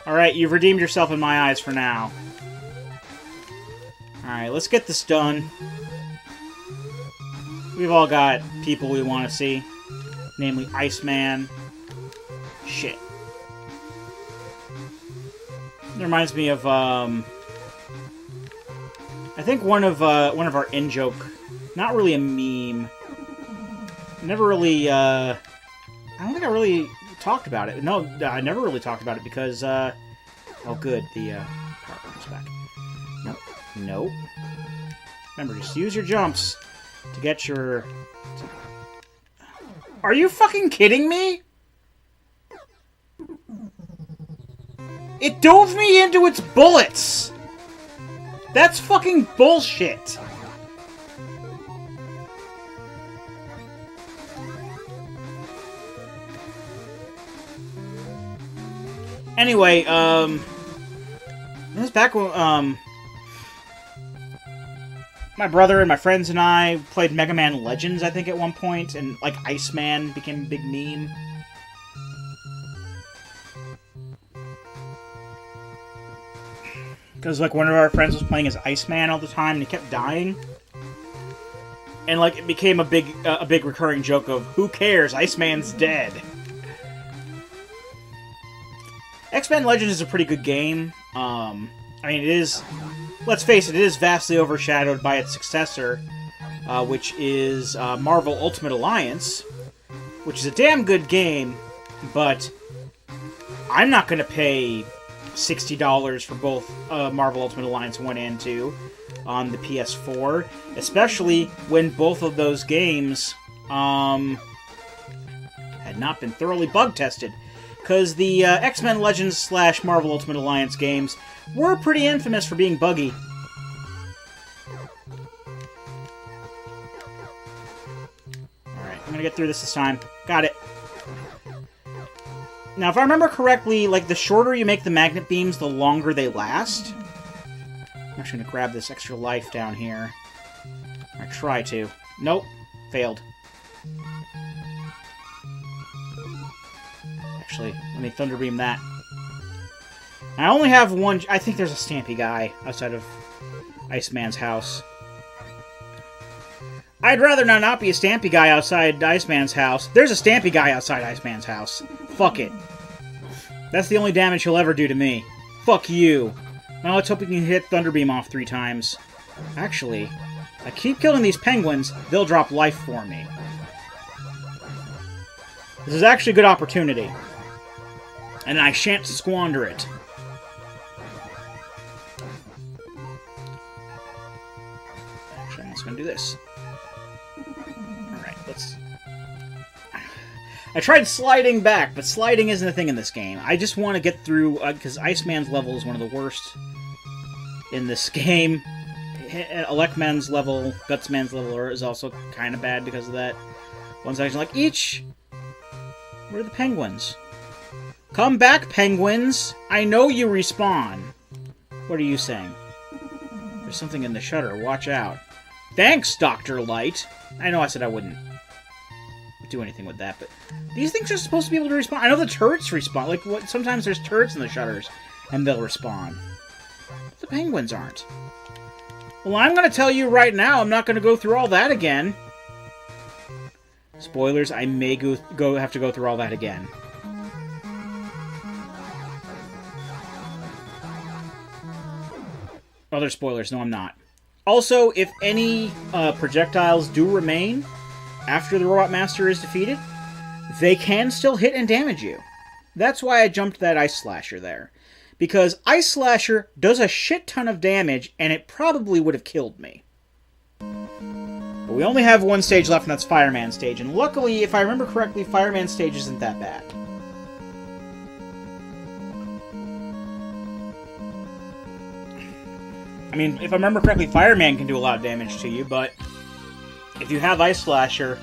Alright, you've redeemed yourself in my eyes for now. Alright, let's get this done. We've all got people we want to see. Namely, Iceman. Shit. It reminds me of, I think one of our in-joke... Not really a meme. Never really, I don't think I really talked about it. No, I never really talked about it because, oh good, the, power comes back. Nope. Nope. Remember, just use your jumps to get your... Are you fucking kidding me? It dove me into its bullets! That's fucking bullshit! Anyway, this was back when, my brother and my friends and I played Mega Man Legends, I think, at one point, and, like, Iceman became a big meme. Because, like, one of our friends was playing as Iceman all the time, and he kept dying. And, like, it became a big recurring joke of, who cares, Iceman's dead. X-Men Legends is a pretty good game. I mean, it is... Let's face it, it is vastly overshadowed by its successor, which is Marvel Ultimate Alliance, which is a damn good game, but I'm not going to pay $60 for both Marvel Ultimate Alliance 1 and 2 on the PS4, especially when both of those games had not been thoroughly bug-tested. Because the X-Men Legends / Marvel Ultimate Alliance games were pretty infamous for being buggy. Alright, I'm gonna get through this time. Got it. Now, if I remember correctly, like, the shorter you make the magnet beams, the longer they last. I'm actually gonna grab this extra life down here. Or try to. Nope. Failed. Actually, let me Thunder Beam that. I only have one... I think there's a Stampy guy outside of Iceman's house. I'd rather not be a Stampy guy outside Iceman's house. There's a Stampy guy outside Iceman's house. Fuck it. That's the only damage he'll ever do to me. Fuck you. Now let's hope we can hit Thunder Beam off 3 times. Actually, I keep killing these penguins, they'll drop life for me. This is actually a good opportunity. And I shan't squander it. Actually, I'm just going to do this. Alright, let's... I tried sliding back, but sliding isn't a thing in this game. I just want to get through, because Iceman's level is one of the worst in this game. Elecman's level, Gutsman's level is also kind of bad because of that. One section, like, each... Where are the penguins? Come back, penguins! I know you respawn! What are you saying? There's something in the shutter. Watch out. Thanks, Dr. Light! I know I said I wouldn't do anything with that, but... These things are supposed to be able to respawn. I know the turrets respawn. Like, what? Sometimes there's turrets in the shutters, and they'll respawn. But the penguins aren't. Well, I'm gonna tell you right now, I'm not gonna go through all that again. Spoilers, I may have to go through all that again. Other spoilers, no I'm not. Also, if any projectiles do remain after the Robot Master is defeated, they can still hit and damage you. That's why I jumped that Ice Slasher there. because Ice Slasher does a shit ton of damage, and it probably would have killed me. But we only have one stage left, and that's Fireman Stage, and luckily, if I remember correctly, Fireman Stage isn't that bad. I mean, if I remember correctly, Fireman can do a lot of damage to you, but if you have Ice Slasher,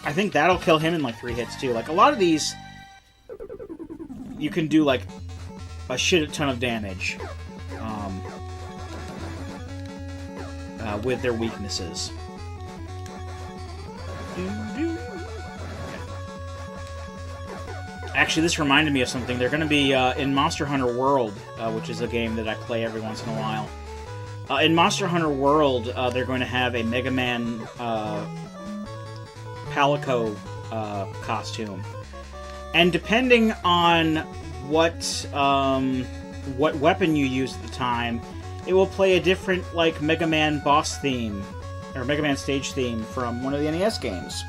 I think that'll kill him in like 3 hits too. Like, a lot of these, you can do like a shit ton of damage with their weaknesses. Actually, this reminded me of something. They're going to be in Monster Hunter World, which is a game that I play every once in a while. In Monster Hunter World, they're going to have a Mega Man Palico costume. And depending on what weapon you use at the time, it will play a different, like, Mega Man boss theme, or Mega Man stage theme from one of the NES games.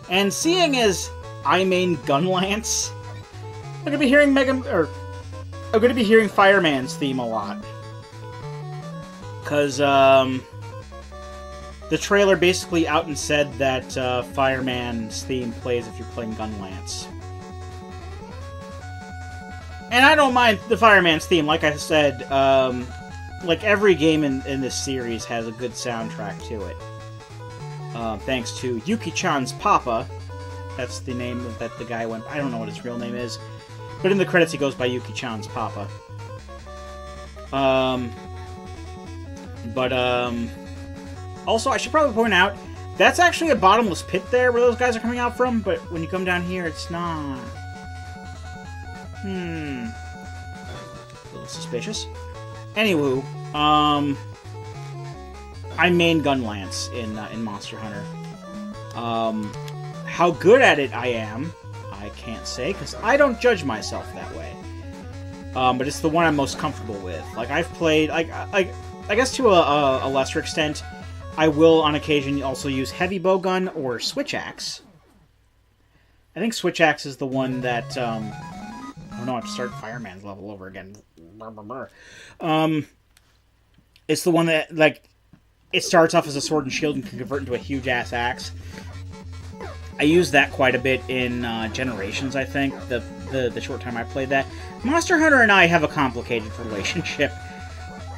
And seeing as I main Gunlance, I'm gonna be hearing Fireman's theme a lot. Cause the trailer basically out and said that Fireman's theme plays if you're playing Gunlance. And I don't mind the Fireman's theme. Like I said, like every game in this series has a good soundtrack to it. Thanks to Yuki-chan's Papa. That's the name that the guy went... I don't know what his real name is. But in the credits he goes by Yuki-chan's Papa. Also, I should probably point out, that's actually a bottomless pit there where those guys are coming out from, but when you come down here, it's not. A little suspicious. Anywho, I main Gunlance in Monster Hunter. How good at it I am, I can't say, because I don't judge myself that way. But it's the one I'm most comfortable with. Like, I've played, I guess to a lesser extent, I will on occasion also use Heavy Bowgun or Switch Axe. I think Switch Axe is the one that, oh no, I have to start Fireman's level over again. It's the one that, like, it starts off as a sword and shield and can convert into a huge-ass axe. I used that quite a bit in Generations, I think, the short time I played that. Monster Hunter and I have a complicated relationship.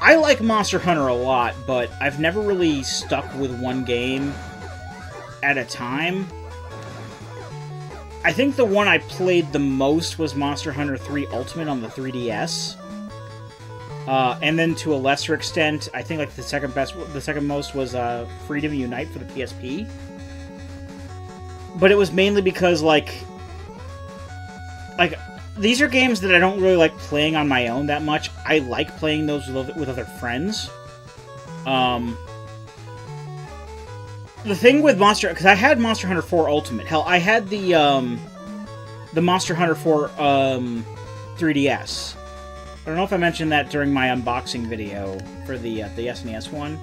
I like Monster Hunter a lot, but I've never really stuck with one game at a time. I think the one I played the most was Monster Hunter 3 Ultimate on the 3DS. And then to a lesser extent, I think like the second most was Freedom Unite for the PSP. But it was mainly because like these are games that I don't really like playing on my own that much. I like playing those with other friends. The thing with because I had Monster Hunter 4 Ultimate. Hell, I had the Monster Hunter 4 3DS. I don't know if I mentioned that during my unboxing video for the SNES one.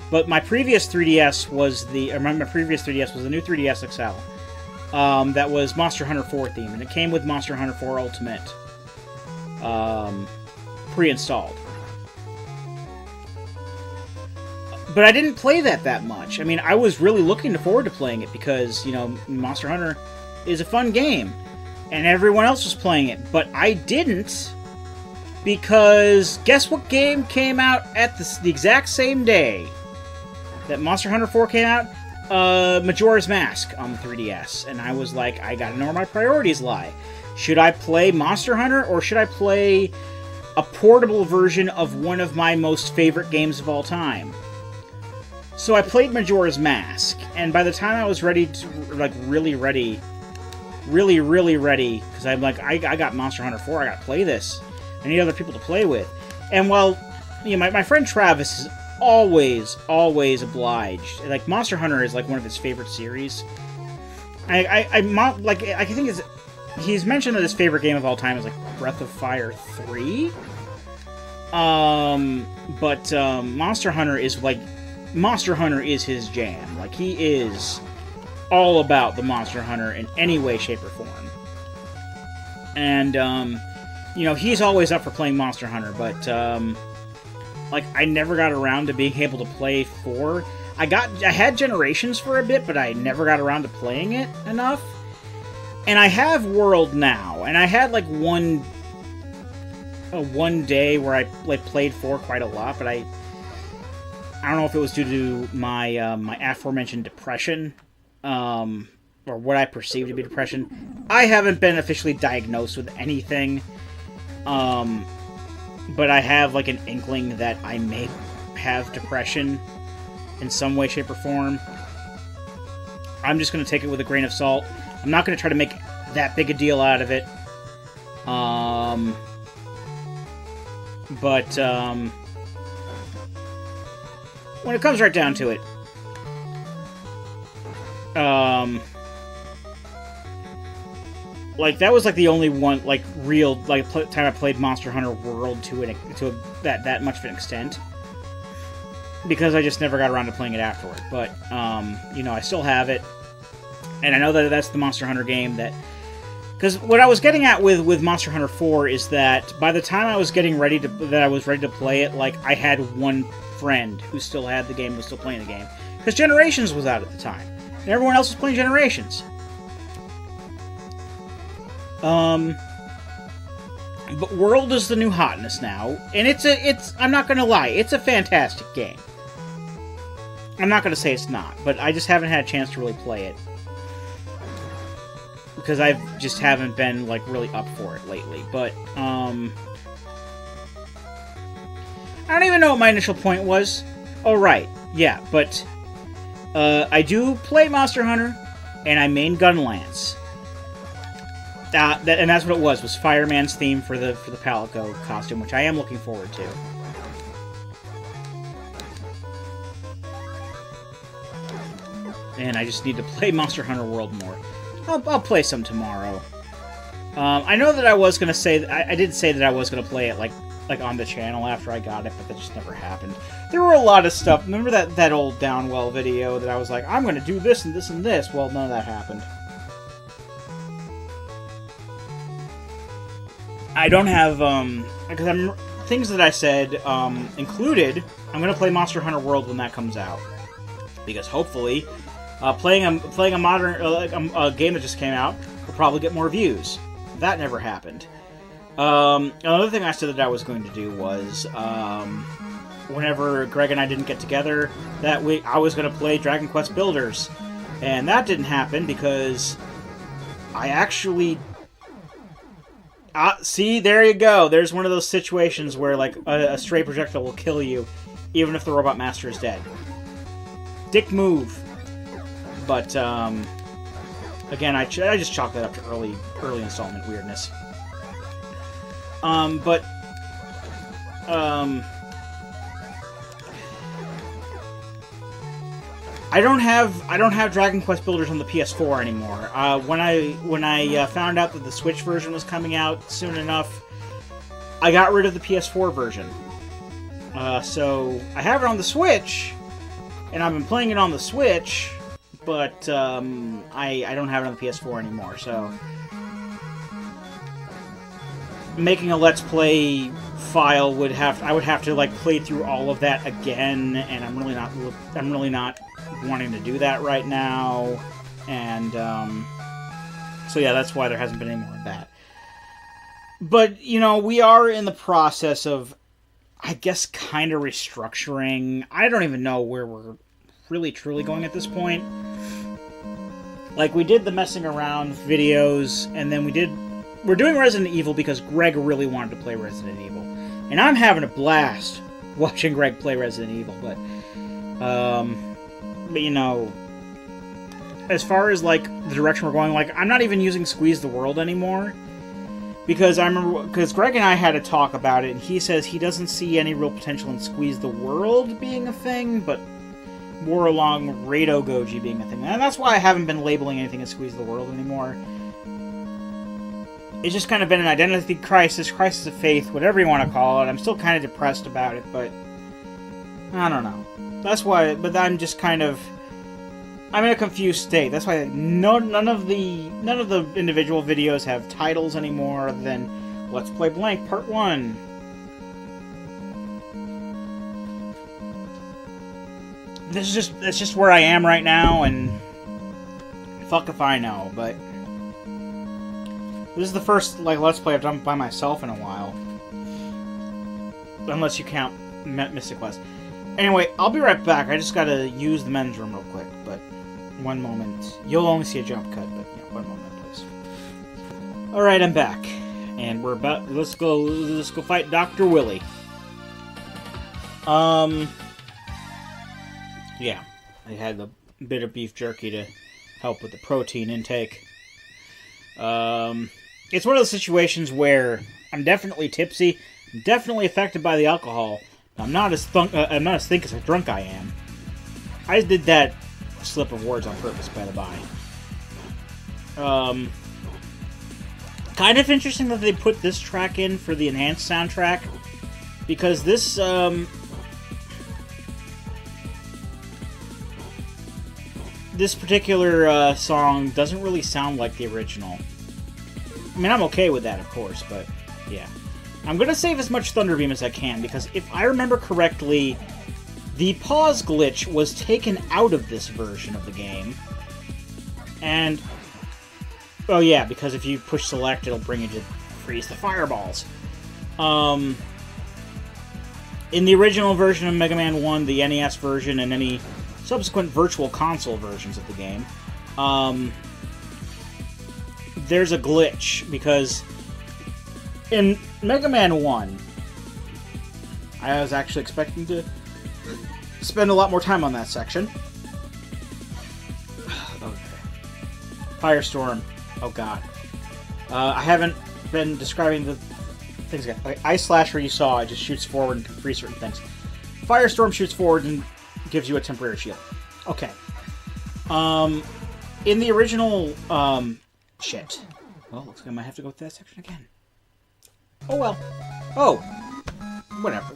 But my previous 3DS was my previous 3DS was the new 3DS XL. That was Monster Hunter 4 themed, and it came with Monster Hunter 4 Ultimate pre-installed. But I didn't play that much. I mean, I was really looking forward to playing it because, you know, Monster Hunter is a fun game, and everyone else was playing it. But I didn't, because guess what game came out at the exact same day that Monster Hunter 4 came out? Majora's Mask on the 3DS. And I was like, I gotta know where my priorities lie. Should I play Monster Hunter, or should I play a portable version of one of my most favorite games of all time? So I played Majora's Mask, and by the time I was ready to, like, really ready, because I'm like, I got Monster Hunter 4, I gotta play this. I need other people to play with. And while, you know, my friend Travis is always obliged. Like, Monster Hunter is like one of his favorite series. I think he's mentioned that his favorite game of all time is like Breath of Fire 3. But Monster Hunter is his jam. Like, he is all about the Monster Hunter in any way, shape, or form. And, you know, he's always up for playing Monster Hunter, but, like, I never got around to being able to play 4. I had Generations for a bit, but I never got around to playing it enough. And I have World now, and I had, like, one day where I, like, played 4 quite a lot, but I don't know if it was due to my, my aforementioned depression, or what I perceive to be depression. I haven't been officially diagnosed with anything, but I have, like, an inkling that I may have depression in some way, shape, or form. I'm just going to take it with a grain of salt. I'm not going to try to make that big a deal out of it. But when it comes right down to it, like, that was, like, the only one, like, real, like, time I played Monster Hunter World to that much of an extent. Because I just never got around to playing it afterward. But, you know, I still have it. And I know that that's the Monster Hunter game that... Because what I was getting at with Monster Hunter 4 is that by the time I was ready to play it, like, I had one friend who still had the game, was still playing the game. Because Generations was out at the time. And everyone else was playing Generations. But World is the new hotness now, and it's I'm not gonna lie, it's a fantastic game. I'm not gonna say it's not, but I just haven't had a chance to really play it. Because I just haven't been, like, really up for it lately. But, I don't even know what my initial point was. Oh, right. Yeah, but, I do play Monster Hunter, and I main Gunlance. And that's what it was Fireman's theme for the Palico costume, which I am looking forward to. And I just need to play Monster Hunter World more. I'll play some tomorrow. I know that I was gonna say I did say that I was gonna play it like on the channel after I got it, but that just never happened. There were a lot of stuff. Remember that old Downwell video that I was like, I'm gonna do this and this and this. Well, none of that happened. I don't have, because things that I said, included, I'm going to play Monster Hunter World when that comes out. Because hopefully, playing a modern, a game that just came out will probably get more views. That never happened. Another thing I said that I was going to do was, whenever Greg and I didn't get together that week, I was going to play Dragon Quest Builders. And that didn't happen because I actually... see, there you go. There's one of those situations where, like, a stray projectile will kill you, even if the Robot Master is dead. Dick move. But, again, I just chalk that up to early installment weirdness. I don't have Dragon Quest Builders on the PS4 anymore. When I found out that the Switch version was coming out soon enough, I got rid of the PS4 version. So I have it on the Switch, and I've been playing it on the Switch, but I don't have it on the PS4 anymore. So making a Let's Play file I would have to, like, play through all of that again, and I'm really not wanting to do that right now, and so yeah, that's why there hasn't been any more of that. But, you know, we are in the process of, I guess, kind of restructuring. I don't even know where we're really truly going at this point. Like, we did the messing around videos, and then we're doing Resident Evil because Greg really wanted to play Resident Evil, and I'm having a blast watching Greg play Resident Evil, but you know, as far as, like, the direction we're going, like, I'm not even using Squeeze the World anymore. Because Greg and I had a talk about it, and he says he doesn't see any real potential in Squeeze the World being a thing, but more along Rado Goji being a thing. And that's why I haven't been labeling anything as Squeeze the World anymore. It's just kind of been an identity crisis of faith, whatever you want to call it. I'm still kind of depressed about it, but I don't know. That's why, but I'm just kind of... I'm in a confused state. That's why none of the individual videos have titles anymore other than Let's Play Blank Part 1. That's just where I am right now, and fuck if I know, but this is the first Let's Play I've done by myself in a while. Unless you count Mystic Quest. Anyway, I'll be right back. I just gotta use the men's room real quick, but one moment. You'll only see a jump cut, but yeah, one moment, please. Alright, I'm back. And we're about... Let's go fight Dr. Willy. Yeah. I had a bit of beef jerky to help with the protein intake. It's one of those situations where I'm definitely tipsy, I'm definitely affected by the alcohol. I'm not as thick as a drunk I am. I did that slip of words on purpose, by the by. Kind of interesting that they put this track in for the enhanced soundtrack, because this this particular song doesn't really sound like the original. I mean, I'm okay with that, of course, but yeah. I'm going to save as much Thunderbeam as I can, because if I remember correctly, the pause glitch was taken out of this version of the game. And, oh yeah, because if you push select, it'll bring you to freeze the fireballs. In the original version of Mega Man 1, the NES version, and any subsequent Virtual Console versions of the game, there's a glitch, because in Mega Man 1, I was actually expecting to spend a lot more time on that section. Okay. Firestorm. Oh god. I haven't been describing the things again. Like, Ice Slasher you saw, it just shoots forward and can freeze certain things. Firestorm shoots forward and gives you a temporary shield. Okay. In the original, shit. Well, looks like I might have to go through that section again. Oh well. Oh. Whatever.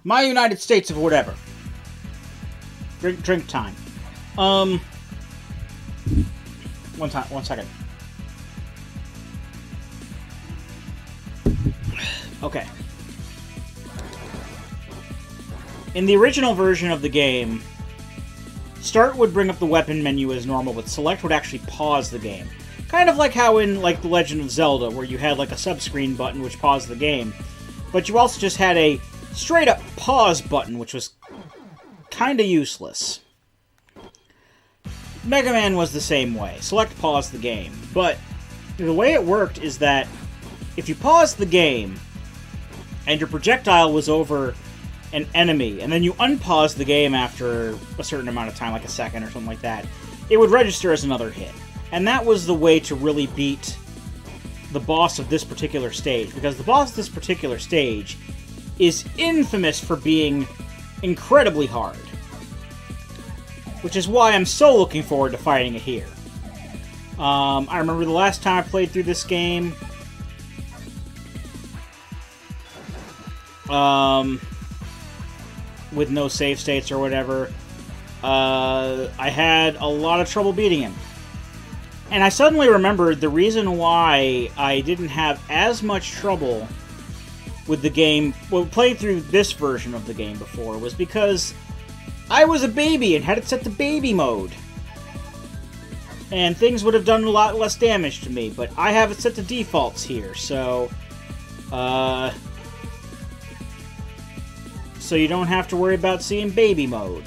My United States of whatever. Drink time. One second. Okay. In the original version of the game, Start would bring up the weapon menu as normal, but Select would actually pause the game. Kind of like how in, The Legend of Zelda, where you had, a sub-screen button which paused the game. But you also just had a straight-up pause button, which was kinda useless. Mega Man was the same way. Select paused the game. But the way it worked is that if you paused the game, and your projectile was over an enemy, and then you unpause the game after a certain amount of time, like a second or something like that, it would register as another hit. And that was the way to really beat the boss of this particular stage, because the boss of this particular stage is infamous for being incredibly hard. Which is why I'm so looking forward to fighting it here. I remember the last time I played through this game, with no save states or whatever, I had a lot of trouble beating him. And I suddenly remembered the reason why I didn't have as much trouble with the game, playing through this version of the game before, was because I was a baby and had it set to baby mode. And things would have done a lot less damage to me, but I have it set to defaults here, so you don't have to worry about seeing baby mode.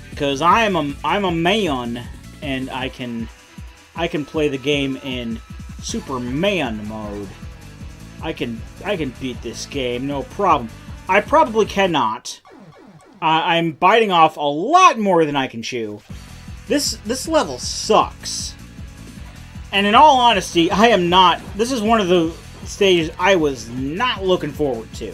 Because I'm a man, and I can play the game in Superman mode. I can beat this game, no problem. I probably cannot. I'm biting off a lot more than I can chew. This level sucks. And in all honesty, I am not... This is one of the stages I was not looking forward to.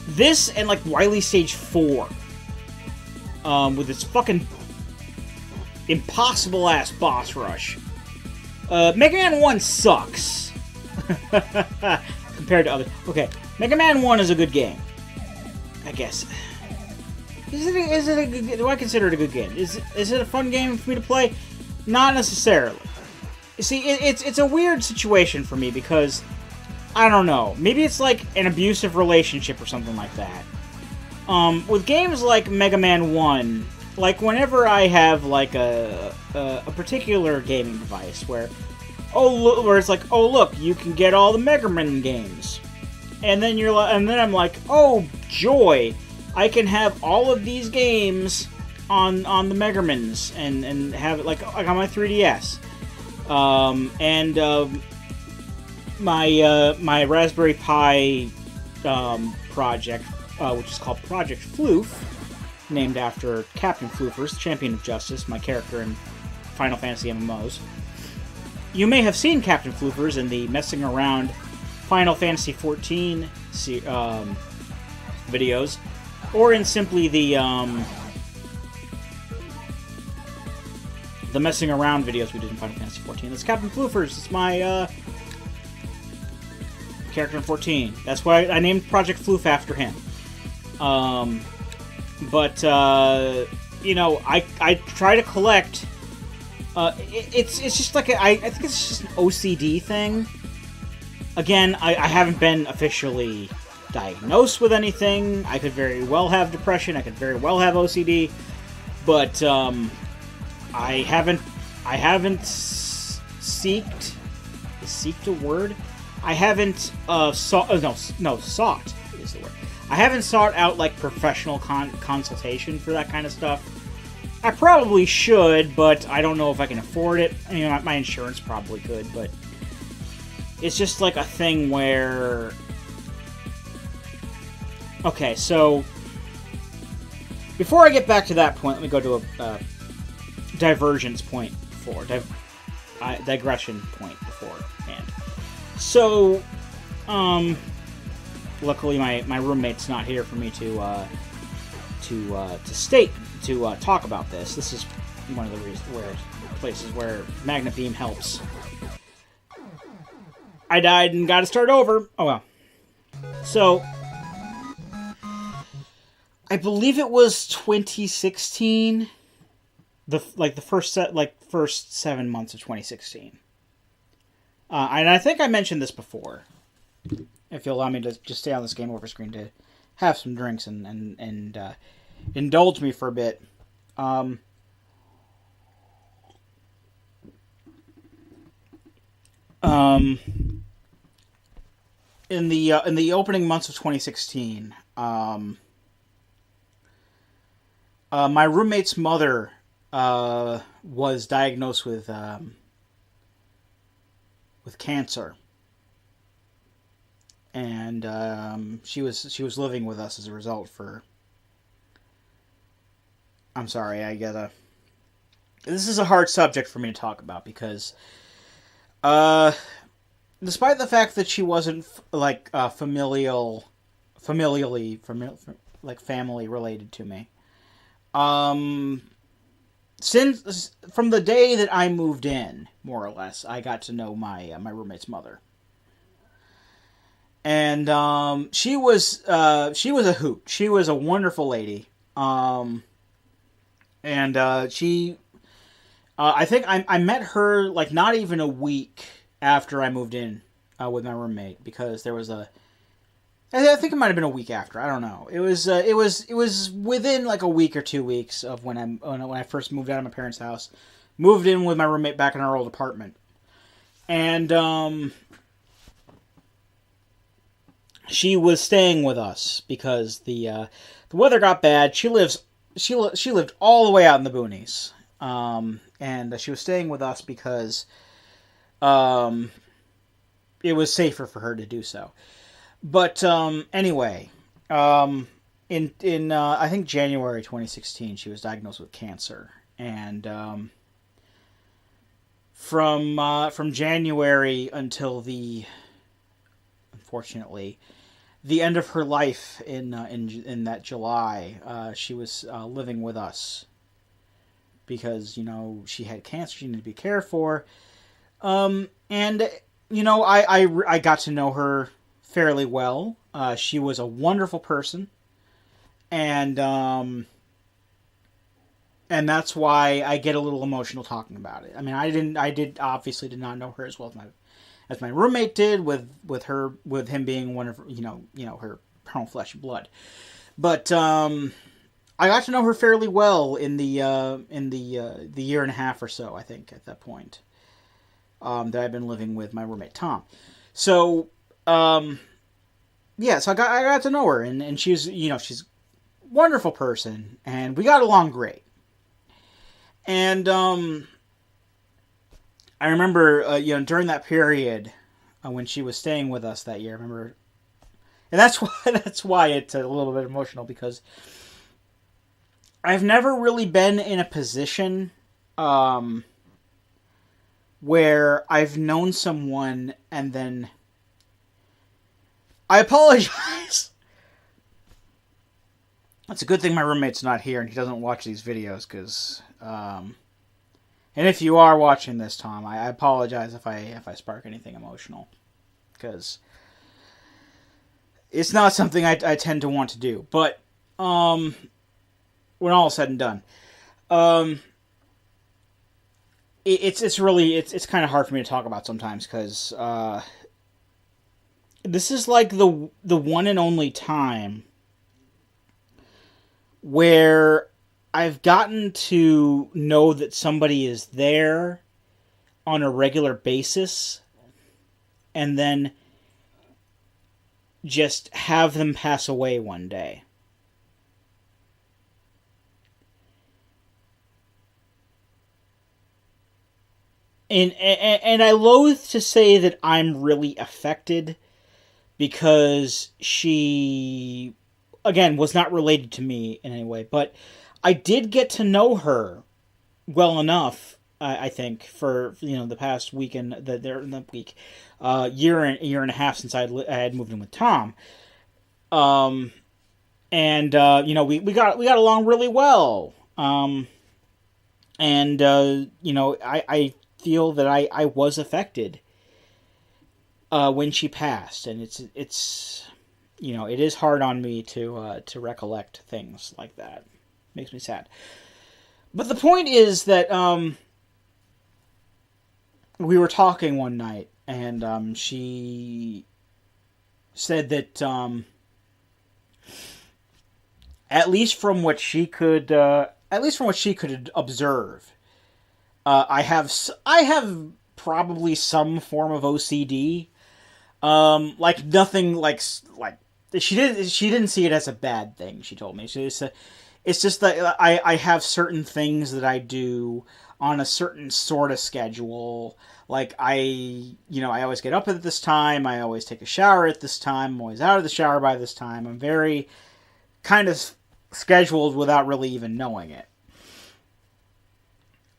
This and, Wily Stage 4. With its fucking impossible-ass boss rush. Mega Man 1 sucks. Compared to others. Okay, Mega Man 1 is a good game. I guess. Is it a good game? Do I consider it a good game? Is it a fun game for me to play? Not necessarily. You see, it's a weird situation for me because, I don't know, maybe it's like an abusive relationship or something like that. With games like Mega Man 1, like whenever I have like a particular gaming device where it's like, oh look, you can get all the Mega Man games, and then I'm like, oh joy, I can have all of these games on the Mega Mans and have it like on my 3DS, my Raspberry Pi project, which is called Project Floof, named after Captain Floofers, Champion of Justice, my character in Final Fantasy MMOs. You may have seen Captain Floofers in the Messing Around Final Fantasy XIV videos, or in simply the Messing Around videos we did in Final Fantasy XIV. That's Captain Floofers. It's my character in 14. That's why I named Project Floof after him. You know, I try to collect. It's just like I think it's just an OCD thing. Again, I haven't been officially diagnosed with anything. I could very well have depression. I could very well have OCD, but I haven't seeked. Is seeked a word? I haven't sought is the word. I haven't sought out like professional consultation for that kind of stuff. I probably should, but I don't know if I can afford it. I mean, my insurance probably could, but it's just like a thing where... Okay, so before I get back to that point, let me go to a divergence point before. Digression point beforehand. So, luckily my roommate's not here for me to talk about this. This is one of the places where Magna Beam helps. I died and got to start over. Oh well. So, I believe it was 2016. The first 7 months of 2016. And I think I mentioned this before. If you'll allow me to just stay on this game over screen to have some drinks and indulge me for a bit. In the opening months of 2016, my roommate's mother was diagnosed with cancer, and she was living with us as a result for. I'm sorry, this is a hard subject for me to talk about because, despite the fact that she wasn't family related to me, since from the day that I moved in, more or less, I got to know my roommate's mother, and she was a hoot. She was a wonderful lady. She, I think I met her like not even a week after I moved in with my roommate, because there was I think it might have been a week after. I don't know. It was within like a week or 2 weeks of when I first moved out of my parents' house, moved in with my roommate back in our old apartment, and she was staying with us because the weather got bad. She lived all the way out in the boonies, and she was staying with us because it was safer for her to do so. But anyway, in I think January 2016, she was diagnosed with cancer, and from January until unfortunately, the end of her life in that July, she was living with us because she had cancer. She needed to be cared for. And, you know, I got to know her fairly well. She was a wonderful person. And that's why I get a little emotional talking about it. I mean, I obviously did not know her as well as my roommate did, with him being one of, her own flesh and blood. But, I got to know her fairly well in the year and a half or so, I think, at that point, that I've been living with my roommate Tom. So, yeah, so I got to know her, and she's a wonderful person, and we got along great. And I remember, during that period when she was staying with us that year, I remember, and that's why it's a little bit emotional, because I've never really been in a position where I've known someone and then I apologize. It's a good thing my roommate's not here and he doesn't watch these videos, because and if you are watching this, Tom, I apologize if I spark anything emotional, because it's not something I tend to want to do. But when all is said and done, it's kind of hard for me to talk about sometimes, because this is like the one and only time where I've gotten to know that somebody is there on a regular basis, and then just have them pass away one day. And I loathe to say that I'm really affected, because she, again, was not related to me in any way, but I did get to know her well enough, I think, for the past weekend, year and a half since I had moved in with Tom, and we got along really well, and I feel that I was affected when she passed, and it's it is hard on me to recollect things like that. Makes me sad. But the point is that we were talking one night, and she said that at least from what she could observe, I have probably some form of OCD. Like nothing like she didn't see it as a bad thing. She told me it's just that I have certain things that I do on a certain sort of schedule. Like I always get up at this time. I always take a shower at this time. I'm always out of the shower by this time. I'm very kind of scheduled without really even knowing it.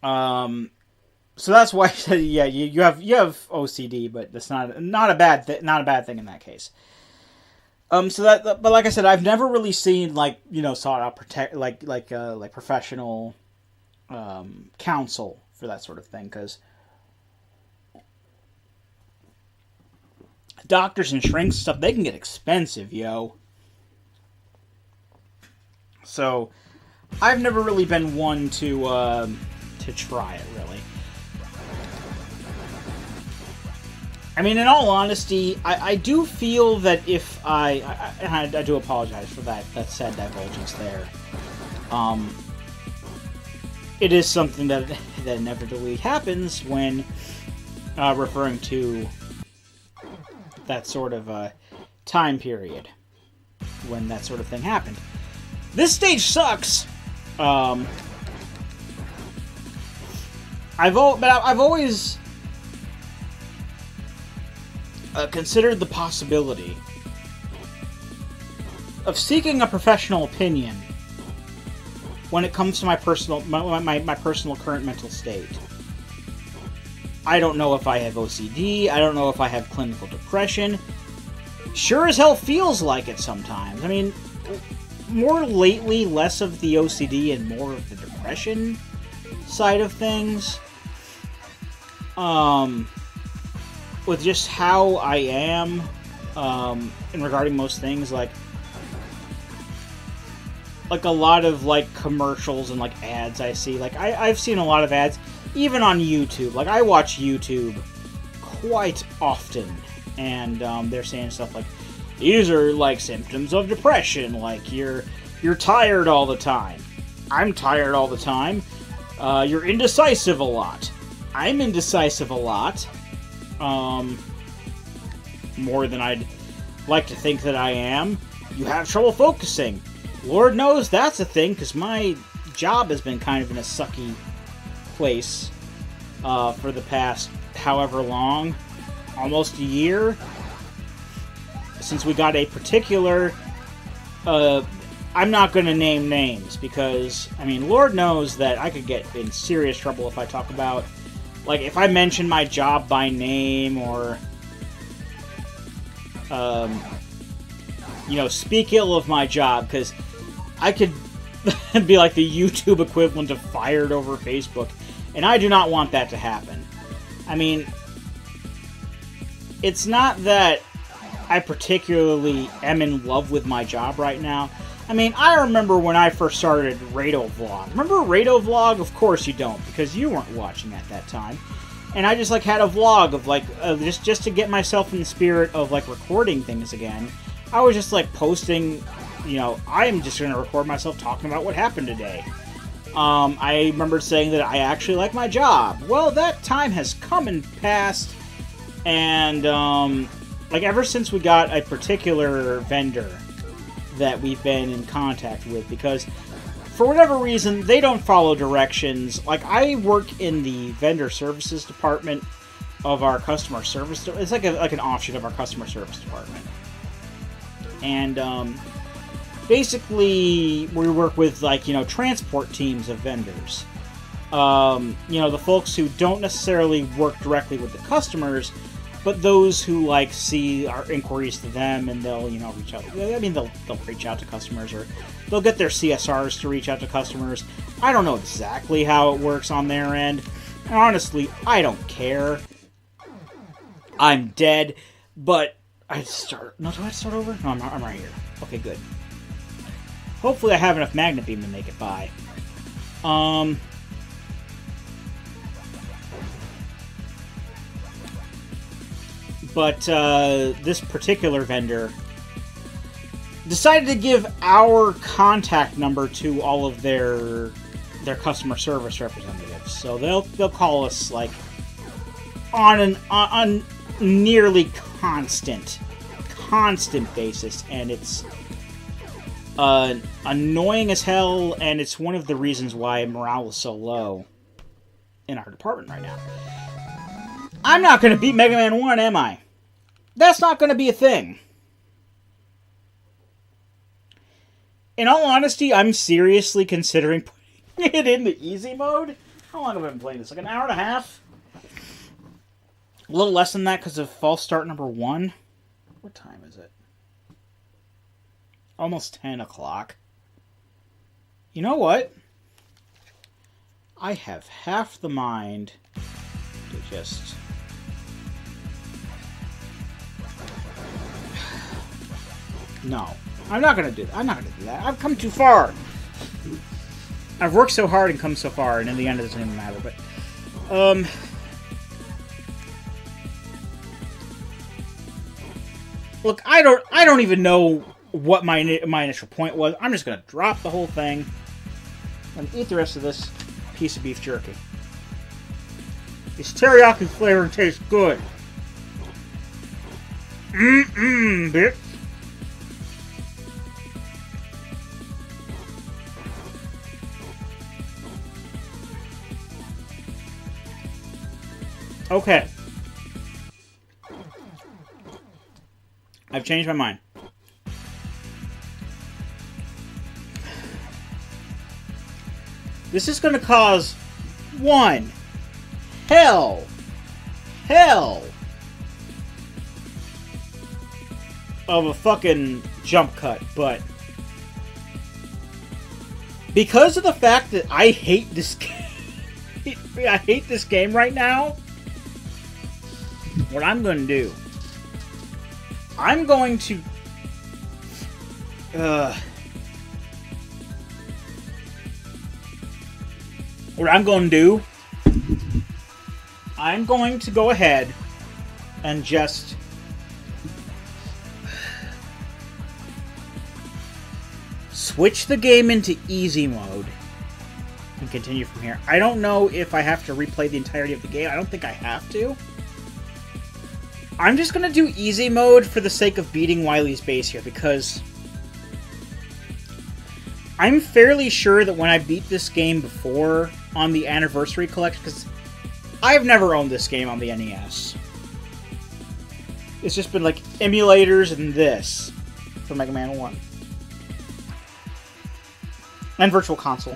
So that's why I said, yeah, you have OCD, but that's not a bad thing in that case. But like I said, I've never really seen sought out professional counsel for that sort of thing, because doctors and shrinks and stuff, they can get expensive, yo. So I've never really been one to try it, really. I mean, in all honesty, I do feel that if I do apologize for that said divulgence there. It is something that inevitably happens when referring to that sort of time period when that sort of thing happened. This stage sucks. I've always considered the possibility of seeking a professional opinion when it comes to my personal current mental state. I don't know if I have OCD. I don't know if I have clinical depression. Sure as hell feels like it sometimes. I mean, more lately, less of the OCD and more of the depression side of things. with just how I am, in regarding most things, like a lot of, like, commercials and, like, ads I see. Like, I've seen a lot of ads, even on YouTube. Like, I watch YouTube quite often, and, they're saying stuff like, these are, like, symptoms of depression, like, you're tired all the time. I'm tired all the time. You're indecisive a lot. I'm indecisive a lot. More than I'd like to think that I am. You have trouble focusing. Lord knows that's a thing, because my job has been kind of in a sucky place for the past however long, almost a year, since we got a particular, I'm not going to name names, because, I mean, Lord knows that I could get in serious trouble if I talk about, like, if I mention my job by name, or, you know, speak ill of my job, because I could be like the YouTube equivalent of fired over Facebook, and I do not want that to happen. I mean, it's not that I particularly am in love with my job right now. I mean, I remember when I first started Rado Vlog. Remember Rado Vlog? Of course you don't, because you weren't watching at that time. And I just, like, had a vlog of, like, just to get myself in the spirit of, like, recording things again. I was just, like, posting, you know, I'm just going to record myself talking about what happened today. I remember saying that I actually like my job. Well, that time has come and passed, and, like, ever since we got a particular vendor that we've been in contact with, because for whatever reason, they don't follow directions. Like, I work in the vendor services department of our customer service. It's like an offshoot of our customer service department. And, basically, we work with, like, you know, transport teams of vendors. You know, the folks who don't necessarily work directly with the customers, but those who, like, see our inquiries to them, and they'll, you know, reach out. I mean, they'll reach out to customers, or they'll get their CSRs to reach out to customers. I don't know exactly how it works on their end. And honestly, I don't care. I'm dead, but I start. No, do I start over? No, I'm right here. Okay, good. Hopefully, I have enough magnet beam to make it by. But this particular vendor decided to give our contact number to all of their customer service representatives. So they'll call us, like, on nearly constant basis, and it's annoying as hell, and it's one of the reasons why morale is so low in our department right now. I'm not going to beat Mega Man 1, am I? That's not going to be a thing. In all honesty, I'm seriously considering putting it in the easy mode. How long have I been playing this? Like an hour and a half? A little less than that because of false start number 1. What time is it? Almost 10 o'clock. You know what? I have half the mind to just... No. I'm not gonna do that. I'm not gonna do that. I've come too far. I've worked so hard and come so far, and in the end it doesn't even matter, but... Look, I don't even know what my initial point was. I'm just gonna drop the whole thing and eat the rest of this piece of beef jerky. This teriyaki flavor tastes good. Bitch. Okay. I've changed my mind. This is going to cause one hell of a fucking jump cut, but because of the fact that I hate this game, I hate this game right now, what I'm going to do, I'm going to... what I'm going to do, I'm going to go ahead and just... switch the game into easy mode and continue from here. I don't know if I have to replay the entirety of the game. I don't think I have to. I'm just going to do easy mode for the sake of beating Wily's base here, because I'm fairly sure that when I beat this game before on the Anniversary Collection, because I've never owned this game on the NES. It's just been like emulators and this for Mega Man 1. And Virtual Console.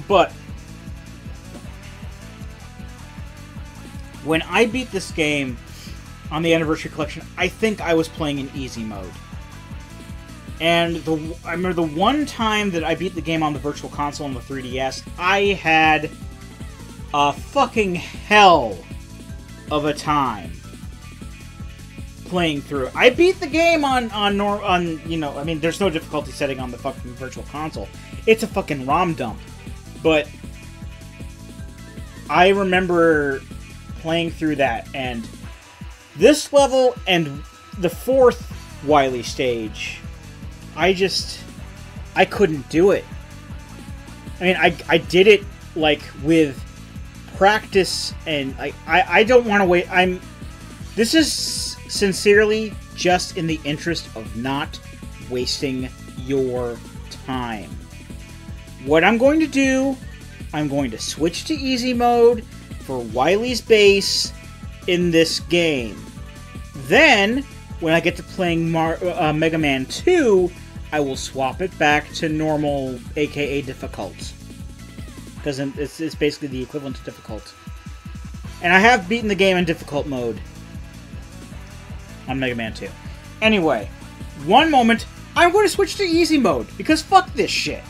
But when I beat this game on the Anniversary Collection, I think I was playing in easy mode. And I remember the one time that I beat the game on the Virtual Console on the 3DS, I had a fucking hell of a time playing through. I beat the game on you know, I mean, there's no difficulty setting on the fucking Virtual Console. It's a fucking ROM dump. But I remember playing through that, and this level and the fourth Wily stage, I couldn't do it. I mean, I did it, like, with practice, and I don't want to wait. This is sincerely just in the interest of not wasting your time. What I'm going to do, I'm going to switch to easy mode for Wily's base in this game. Then, when I get to playing Mega Man 2, I will swap it back to normal, aka difficult. Because it's basically the equivalent to difficult. And I have beaten the game in difficult mode on Mega Man 2. Anyway, one moment, I'm going to switch to easy mode, because fuck this shit.